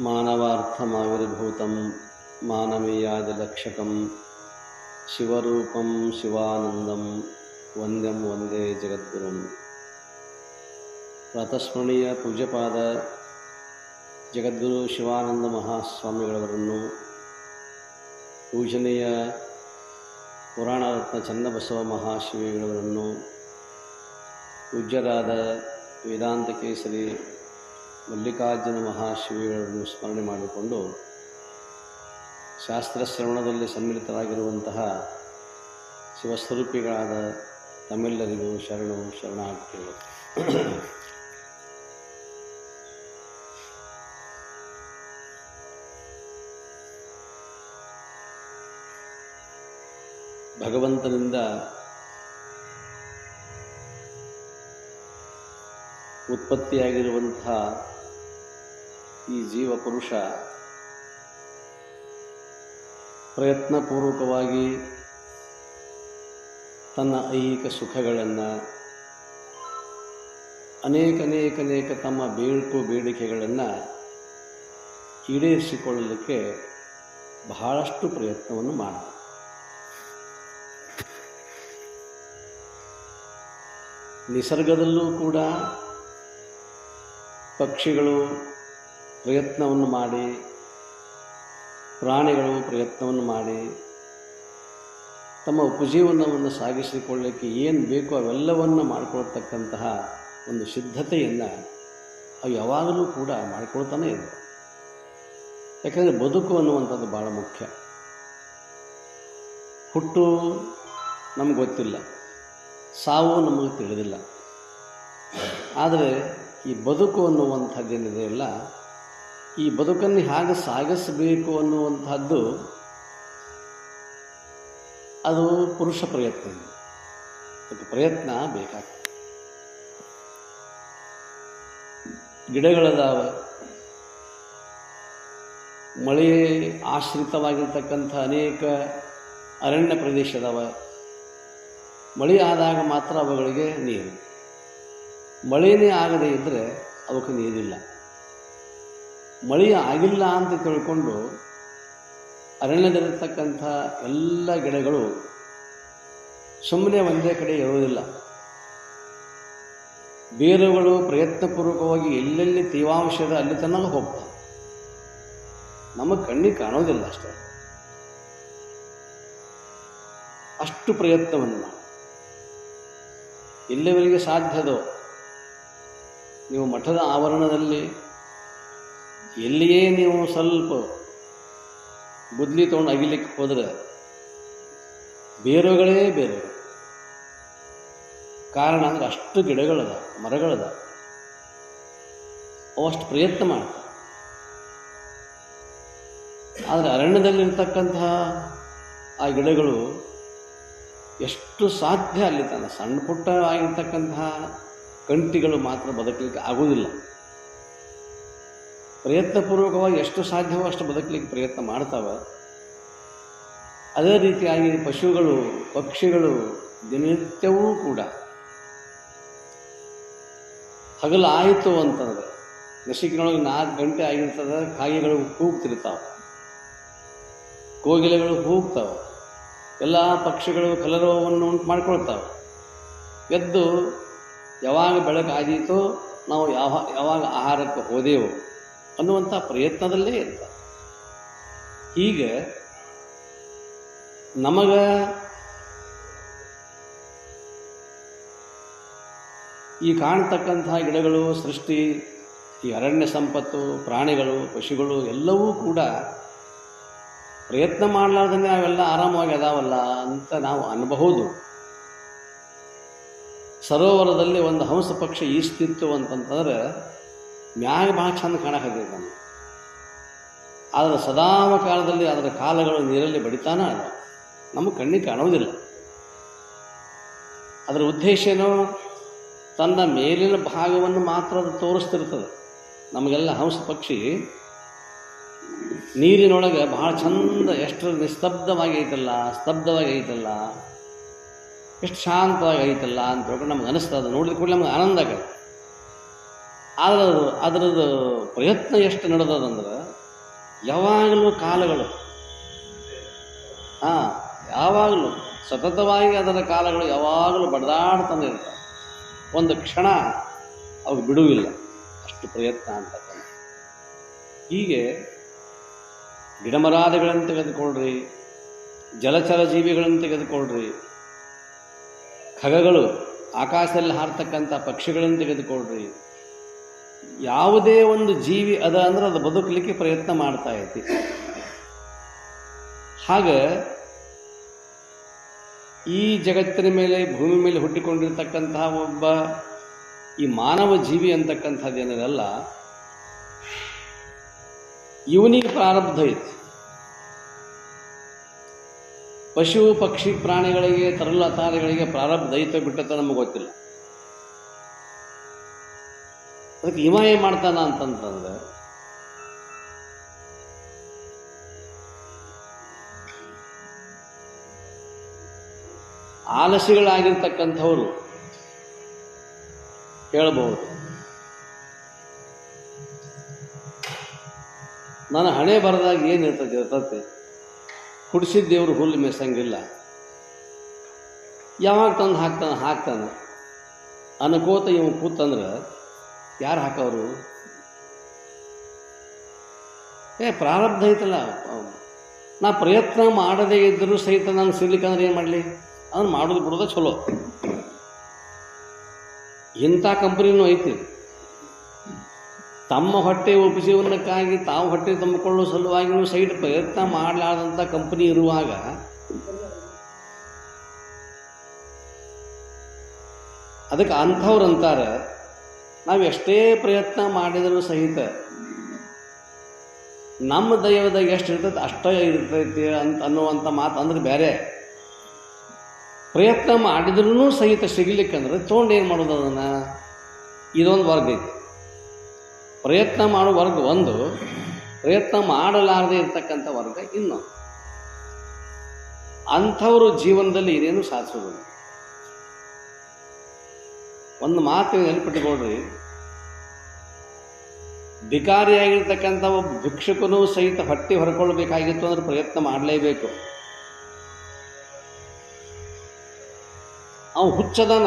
ಮಾನವಾರ್ಥಮಾವಿರ್ಭೂತಂ ಮಾನವೀಯಾದಿಲಕ್ಷಕಂ ಶಿವರೂಪಂ ಶಿವಾನಂದಂ ವಂದ್ಯಂ ವಂದೇ ಜಗದ್ಗುರುಂ. ಪ್ರಾತಸ್ಮರಣೀಯ ಪೂಜ್ಯಪಾದ ಜಗದ್ಗುರು ಶಿವಾನಂದ ಮಹಾಸ್ವಾಮಿಗಳವರನ್ನು, ಪೂಜನೀಯ ಪುರಾಣರತ್ನ ಚನ್ನಬಸವ ಮಹಾಶಿವಿಗಳವರನ್ನು, ಪೂಜ್ಯರಾದ ವೇದಾಂತ ಕೇಸರಿ ಮಲ್ಲಿಕಾರ್ಜುನ ಮಹಾಶಿವಿಗಳನ್ನು ಸ್ಮರಣೆ ಮಾಡಿಕೊಂಡು ಶಾಸ್ತ್ರಶ್ರವಣದಲ್ಲಿ ಸಮ್ಮಿಳಿತರಾಗಿರುವಂತಹ ಶಿವಸ್ವರೂಪಿಗಳಾದ ತಮ್ಮೆಲ್ಲರಿಗೂ ಶರಣಾರ್ಥಿಗಳು. ಭಗವಂತನಿಂದ ಉತ್ಪತ್ತಿಯಾಗಿರುವಂತಹ ಈ ಜೀವ ಪುರುಷ ಪ್ರಯತ್ನಪೂರ್ವಕವಾಗಿ ತನ್ನ ಐಹಿಕ ಸುಖಗಳನ್ನು ಅನೇಕ ತಮ್ಮ ಬೇಡಿಕೆಗಳನ್ನು ಈಡೇರಿಸಿಕೊಳ್ಳಲಿಕ್ಕೆ ಬಹಳಷ್ಟು ಪ್ರಯತ್ನವನ್ನು ಮಾಡ್ತಾರೆ. ನಿಸರ್ಗದಲ್ಲೂ ಕೂಡ ಪಕ್ಷಿಗಳು ಪ್ರಯತ್ನವನ್ನು ಮಾಡಿ, ಪ್ರಾಣಿಗಳು ಪ್ರಯತ್ನವನ್ನು ಮಾಡಿ ತಮ್ಮ ಉಪಜೀವನವನ್ನು ಸಾಗಿಸಿಕೊಳ್ಳಲಿಕ್ಕೆ ಏನು ಬೇಕೋ ಅವೆಲ್ಲವನ್ನು ಮಾಡಿಕೊಳ್ತಕ್ಕಂತಹ ಒಂದು ಸಿದ್ಧತೆಯನ್ನು ಅವು ಯಾವಾಗಲೂ ಕೂಡ ಮಾಡಿಕೊಳ್ತಾನೆ ಇದೆ. ಯಾಕಂದರೆ ಬದುಕು ಅನ್ನುವಂಥದ್ದು ಭಾಳ ಮುಖ್ಯ. ಹುಟ್ಟು ನಮ್ಗೆ ಗೊತ್ತಿಲ್ಲ, ಸಾವು ನಮಗೆ ತಿಳಿದಿಲ್ಲ. ಆದರೆ ಈ ಬದುಕು ಅನ್ನುವಂಥದ್ದೇನಿದೆಯಲ್ಲ, ಈ ಬದುಕನ್ನು ಹೇಗೆ ಸಾಗಿಸಬೇಕು ಅನ್ನುವಂಥದ್ದು ಅದು ಪುರುಷ ಪ್ರಯತ್ನ. ಅದಕ್ಕೆ ಪ್ರಯತ್ನ ಬೇಕಾಗ್ತದೆ. ಗಿಡಗಳದಾವ, ಮಳೆ ಆಶ್ರಿತವಾಗಿರ್ತಕ್ಕಂಥ ಅನೇಕ ಅರಣ್ಯ ಪ್ರದೇಶ ಅದಾವ. ಮಳೆ ಆದಾಗ ಮಾತ್ರ ಅವುಗಳಿಗೆ ನೀರು. ಮಳೆಯೇ ಆಗದೇ ಇದ್ದರೆ ಅವಕ್ಕೆ ನೀರಿಲ್ಲ. ಮಳೆ ಆಗಿಲ್ಲ ಅಂತ ತಿಳ್ಕೊಂಡು ಅರಣ್ಯದಲ್ಲಿರ್ತಕ್ಕಂಥ ಎಲ್ಲ ಗಿಡಗಳು ಸುಮ್ಮನೆ ಒಂದೇ ಕಡೆ ಇರುವುದಿಲ್ಲ. ಬೇರುಗಳು ಪ್ರಯತ್ನಪೂರ್ವಕವಾಗಿ ಎಲ್ಲೆಲ್ಲಿ ತೇವಾಂಶದ ಅಲ್ಲಿ ತನಕ ಹೋಗ್ತವೆ. ನಮಗೆ ಕಣ್ಣಿಗೆ ಕಾಣೋದಿಲ್ಲ ಅಷ್ಟೇ. ಅಷ್ಟು ಪ್ರಯತ್ನವನ್ನು ನಾವು ಎಲ್ಲಿವರೆಗೆ ಸಾಧ್ಯವೋ, ನೀವು ಮಠದ ಆವರಣದಲ್ಲಿ ಎಲ್ಲಿಯೇ ನೀವು ಸ್ವಲ್ಪ ಗುದ್ಲಿ ತೊಗೊಂಡು ಅಗಿಲಿಕ್ಕೆ ಹೋದರೆ ಬೇರುಗಳೇ ಬೇರುಗಳು. ಕಾರಣ ಅಂದರೆ ಅಷ್ಟು ಗಿಡಗಳದ, ಮರಗಳದ, ಅವಷ್ಟು ಪ್ರಯತ್ನ ಮಾಡ್ತಾರೆ. ಆದರೆ ಅರಣ್ಯದಲ್ಲಿರ್ತಕ್ಕಂತಹ ಆ ಗಿಡಗಳು ಎಷ್ಟು ಸಾಧ್ಯ ಅಲ್ಲಿ ತನ್ನ ಸಣ್ಣ ಪುಟ್ಟ ಆಗಿರ್ತಕ್ಕಂತಹ ಕಂಟಿಗಳು ಮಾತ್ರ ಬದುಕಲಿಕ್ಕೆ ಆಗುವುದಿಲ್ಲ. ಪ್ರಯತ್ನಪೂರ್ವಕವಾಗಿ ಎಷ್ಟು ಸಾಧ್ಯವೋ ಅಷ್ಟು ಬದುಕಲಿಕ್ಕೆ ಪ್ರಯತ್ನ ಮಾಡ್ತಾವೆ. ಅದೇ ರೀತಿಯಾಗಿ ಪಶುಗಳು, ಪಕ್ಷಿಗಳು ದಿನನಿತ್ಯವೂ ಕೂಡ ಹಗಲಾಯಿತು ಅಂತಂದ್ರೆ ನಸಿಕಿನೊಳಗೆ 4 ಗಂಟೆ ಆಗಿರ್ತದೆ, ಕಾಗೆಗಳು ಕೂಗ್ತಿರ್ತಾವೆ, ಕೋಗಿಲೆಗಳು ಕೂಗ್ತಾವೆ, ಎಲ್ಲ ಪಕ್ಷಿಗಳು ಕಲರವವನ್ನು ಉಂಟು ಮಾಡ್ಕೊಳ್ತಾವೆ. ಎದ್ದು ಯಾವಾಗ ಬೆಳಕಾದೀತೋ ನಾವು ಯಾವಾಗ ಆಹಾರಕ್ಕೆ ಹೋದೆವೋ ಅನ್ನುವಂಥ ಪ್ರಯತ್ನದಲ್ಲೇ ಇರ್ತಾರೆ. ಹೀಗೆ ನಮಗೆ ಈ ಕಾಣತಕ್ಕಂತಹ ಗಿಡಗಳು, ಸೃಷ್ಟಿ, ಈ ಅರಣ್ಯ ಸಂಪತ್ತು, ಪ್ರಾಣಿಗಳು, ಪಶುಗಳು ಎಲ್ಲವೂ ಕೂಡ ಪ್ರಯತ್ನ ಮಾಡಲಾರ್ದೇ ಅವೆಲ್ಲ ಆರಾಮವಾಗಿ ಅದಾವಲ್ಲ ಅಂತ ನಾವು ಅನ್ಬಹುದು. ಸರೋವರದಲ್ಲಿ ಒಂದು ಹಂಸ ಪಕ್ಷಿ ಈಸ್ತಿತ್ತು ಅಂತಂತಂದ್ರೆ ಮ್ಯಾಗ ಭಾಳ ಚಂದ ಕಾಣಕತ್ತೈತೆ ನಮಗೆ. ಆದರೆ ಸದಾವ ಕಾಲದಲ್ಲಿ ಅದರ ಕಾಲಗಳು ನೀರಲ್ಲಿ ಬಡಿತಾನ ಅಲ್ಲ, ನಮಗೆ ಕಣ್ಣಿಗೆ ಕಾಣೋದಿಲ್ಲ. ಅದರ ಉದ್ದೇಶ ಏನೋ ತನ್ನ ಮೇಲಿನ ಭಾಗವನ್ನು ಮಾತ್ರ ಅದು ತೋರಿಸ್ತಿರ್ತದೆ. ನಮಗೆಲ್ಲ ಹಂಸ ಪಕ್ಷಿ ನೀರಿನೊಳಗೆ ಭಾಳ ಚಂದ, ಎಷ್ಟು ನಿಸ್ತಬ್ಧವಾಗಿ ಐತಲ್ಲ, ಸ್ತಬ್ಧವಾಗಿ ಐತಲ್ಲ, ಎಷ್ಟು ಶಾಂತವಾಗಿ ಐತಲ್ಲ ಅಂತ ಹೇಳ್ಕೊಂಡು ನಮ್ಗೆ ಅನಿಸ್ತದೆ. ನೋಡಿದ ಕೂಡಲೇ ನಮ್ಗೆ ಆನಂದ ಆಗತ್ತೆ. ಆದರೆ ಅದರದ್ದು ಪ್ರಯತ್ನ ಎಷ್ಟು ನಡೆದದಂದ್ರೆ ಯಾವಾಗಲೂ ಕಾಲಗಳು, ಯಾವಾಗಲೂ ಸತತವಾಗಿ ಅದರ ಕಾಲಗಳು ಯಾವಾಗಲೂ ಬಡದಾಡ್ತಾನೆ ಇರ್ತಾರೆ. ಒಂದು ಕ್ಷಣ ಅವು ಬಿಡುವಿಲ್ಲ, ಅಷ್ಟು ಪ್ರಯತ್ನ ಅಂತಕ್ಕಂಥ. ಹೀಗೆ ಗಿಡಮರಾದಿಗಳನ್ನು ತೆಗೆದುಕೊಳ್ರಿ, ಜಲಚರ ಜೀವಿಗಳನ್ನು ತೆಗೆದುಕೊಳ್ರಿ, ಖಗಗಳು, ಆಕಾಶದಲ್ಲಿ ಹಾರತಕ್ಕಂಥ ಪಕ್ಷಿಗಳನ್ನು ತೆಗೆದುಕೊಳ್ರಿ, ಯಾವುದೇ ಒಂದು ಜೀವಿ ಅದ ಅಂದ್ರೆ ಅದು ಬದುಕಲಿಕ್ಕೆ ಪ್ರಯತ್ನ ಮಾಡ್ತಾ ಐತಿ. ಹಾಗೆ ಈ ಜಗತ್ತಿನ ಮೇಲೆ, ಭೂಮಿ ಮೇಲೆ ಹುಟ್ಟಿಕೊಂಡಿರ್ತಕ್ಕಂತಹ ಒಬ್ಬ ಈ ಮಾನವ ಜೀವಿ ಅಂತಕ್ಕಂಥದ್ದೇನದಲ್ಲ, ಇವನಿಗೆ ಪ್ರಾರಬ್ಧ ಐತಿ. ಪಶು ಪಕ್ಷಿ ಪ್ರಾಣಿಗಳಿಗೆ, ತರಲತಾರಿಗಳಿಗೆ ಪ್ರಾರಬ್ಧ ಐತೆ ಬಿಟ್ಟತ್ತ ನಮಗೆ ಗೊತ್ತಿಲ್ಲ. ಅದಕ್ಕೆ ಇವ ಏನು ಮಾಡ್ತಾನ ಅಂತಂತಂದ್ರೆ, ಆಲಸಿಗಳಾಗಿರ್ತಕ್ಕಂಥವರು ಹೇಳಬಹುದು, ನನ್ನ ಹಣೆ ಬರದಾಗ ಏನಿರ್ತದೆ, ಹುಡಿಸಿದ ದೇವರು ಹುಲ್ಲು ಮೇಸಂಗಿಲ್ಲ, ಯಾವಾಗ ತಂದು ಹಾಕ್ತಾನೆ ಅನ್ಕೋತ ಇವ ಕೂತಂದ್ರೆ ಯಾರು ಹಾಕೋರು? ಪ್ರಾರಬ್ಧ ಐತಲ್ಲ. ನಾ ಪ್ರಯತ್ನ ಮಾಡದೇ ಇದ್ದರೂ ಸಹಿತ ನಾನು ಸಿಗ್ಲಿಕ್ಕಂದ್ರೆ ಏನು ಮಾಡಲಿ? ಅದನ್ನು ಮಾಡೋದು ಬಿಡೋದು ಚಲೋ. ಇಂಥ ಕಂಪ್ನಿನೂ ಐತಿ, ತಮ್ಮ ಹೊಟ್ಟೆ ಉಪಜೀವನಕ್ಕಾಗಿ ತಾವು ಹೊಟ್ಟೆ ತುಂಬಿಕೊಳ್ಳೋ ಸಲುವಾಗಿಯೂ ಸೈಡ್ ಪ್ರಯತ್ನ ಮಾಡಲಾರ್ದಂಥ ಕಂಪನಿ ಇರುವಾಗ ಅದಕ್ಕೆ ಅಂಥವ್ರು ಅಂತಾರೆ, ನಾವು ಎಷ್ಟೇ ಪ್ರಯತ್ನ ಮಾಡಿದರೂ ಸಹಿತ ನಮ್ಮ ದೈವದಾಗ ಎಷ್ಟು ಇರ್ತೈತೆ ಅಷ್ಟೇ ಇರ್ತೈತಿ ಅಂತ ಅನ್ನುವಂಥ ಮಾತು ಅಂದ್ರೆ ಬೇರೆ. ಪ್ರಯತ್ನ ಮಾಡಿದ್ರೂ ಸಹಿತ ಸಿಗಲಿಕ್ಕಂದ್ರೆ ತೊಗೊಂಡು ಏನು ಮಾಡೋದು? ಅದನ್ನು ಇದೊಂದು ವರ್ಗ ಐತಿ. ಪ್ರಯತ್ನ ಮಾಡೋ ವರ್ಗ ಒಂದು, ಪ್ರಯತ್ನ ಮಾಡಲಾರದೆ ಇರ್ತಕ್ಕಂಥ ವರ್ಗ ಇನ್ನೊಂದು. ಅಂಥವರು ಜೀವನದಲ್ಲಿ ಇದೇನು ಸಾಧಿಸೋದಿಲ್ಲ. ಒಂದು ಮಾತು ನೆನಪಿಟ್ಟುಕೊಳ್ರಿ, ಭಿಕಾರಿಯಾಗಿರ್ತಕ್ಕಂಥ ಒಬ್ಬ ಭಿಕ್ಷುಕನೂ ಸಹಿತ ಹೊಟ್ಟೆ ಹೊರಕೊಳ್ಬೇಕಾಗಿತ್ತು ಅಂದ್ರೆ ಪ್ರಯತ್ನ ಮಾಡಲೇಬೇಕು. ಅವನು ಹುಚ್ಚದಾನ,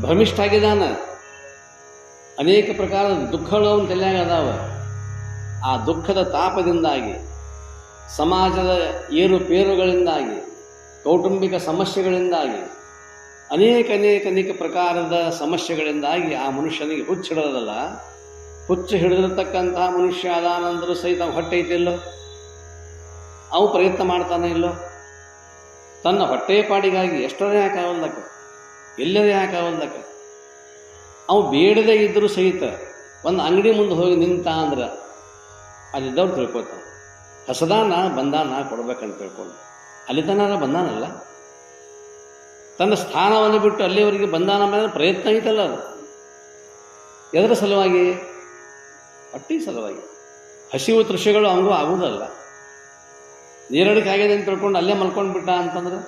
ಭ್ರಮಿಷ್ಠ ಆಗಿದ್ದಾನ, ಅನೇಕ ಪ್ರಕಾರದ ದುಃಖಗಳು ಅವನ ತಲೆಯಾಗ ಅದಾವ. ಆ ದುಃಖದ ತಾಪದಿಂದಾಗಿ, ಸಮಾಜದ ಏರುಪೇರುಗಳಿಂದಾಗಿ, ಕೌಟುಂಬಿಕ ಸಮಸ್ಯೆಗಳಿಂದಾಗಿ, ಅನೇಕ ಪ್ರಕಾರದ ಸಮಸ್ಯೆಗಳಿಂದಾಗಿ ಆ ಮನುಷ್ಯನಿಗೆ ಹುಚ್ಚು ಹಿಡಿದಲ್ಲ. ಹುಚ್ಚು ಹಿಡಿದಿರ್ತಕ್ಕಂತಹ ಮನುಷ್ಯ ಅದಾನಂದರೂ ಸಹಿತ ಹೊಟ್ಟೆ ಐತಿಲ್ಲೋ, ಅವು ಪ್ರಯತ್ನ ಮಾಡ್ತಾನೆ ಇಲ್ಲೋ, ತನ್ನ ಹೊಟ್ಟೆ ಪಾಡಿಗಾಗಿ ಎಷ್ಟರೇ ಹಾಕಾವಲ್ದಕ್ಕ, ಎಲ್ಲರೇ ಹಾಕಾವಲ್ದಕ್ಕ. ಅವು ಬೇಡದೇ ಇದ್ದರೂ ಸಹಿತ ಒಂದು ಅಂಗಡಿ ಮುಂದೆ ಹೋಗಿ ನಿಂತ ಅಂದ್ರೆ ಅಲ್ಲಿದ್ದವ್ರು ತಿಳ್ಕೊತಾನೆ, ಹೊಸದಾನ ಬಂದಾನ ಕೊಡ್ಬೇಕಂತ ತಿಳ್ಕೊಂಡು ಅಲ್ಲಿ ತನಕ ಬಂದಾನಲ್ಲ. ತನ್ನ ಸ್ಥಾನವನ್ನು ಬಿಟ್ಟು ಅಲ್ಲಿವರೆಗೆ ಬಂದಾನ ಮೇಲೆ ಪ್ರಯತ್ನ ಐತಲ್ಲ. ಅದು ಎದರ ಸಲುವಾಗಿ? ಹೊಟ್ಟೆ ಸಲುವಾಗಿ. ಹಸಿವು ತೃಷೆಗಳು ಹಂಗೂ ಆಗುವುದಲ್ಲ. ನೀರಡಿಕೆ ಆಗಿದೆ ಅಂತ ತಿಳ್ಕೊಂಡು ಅಲ್ಲೇ ಮಲ್ಕೊಂಡು ಬಿಟ್ಟ ಅಂತಂದ್ರೆ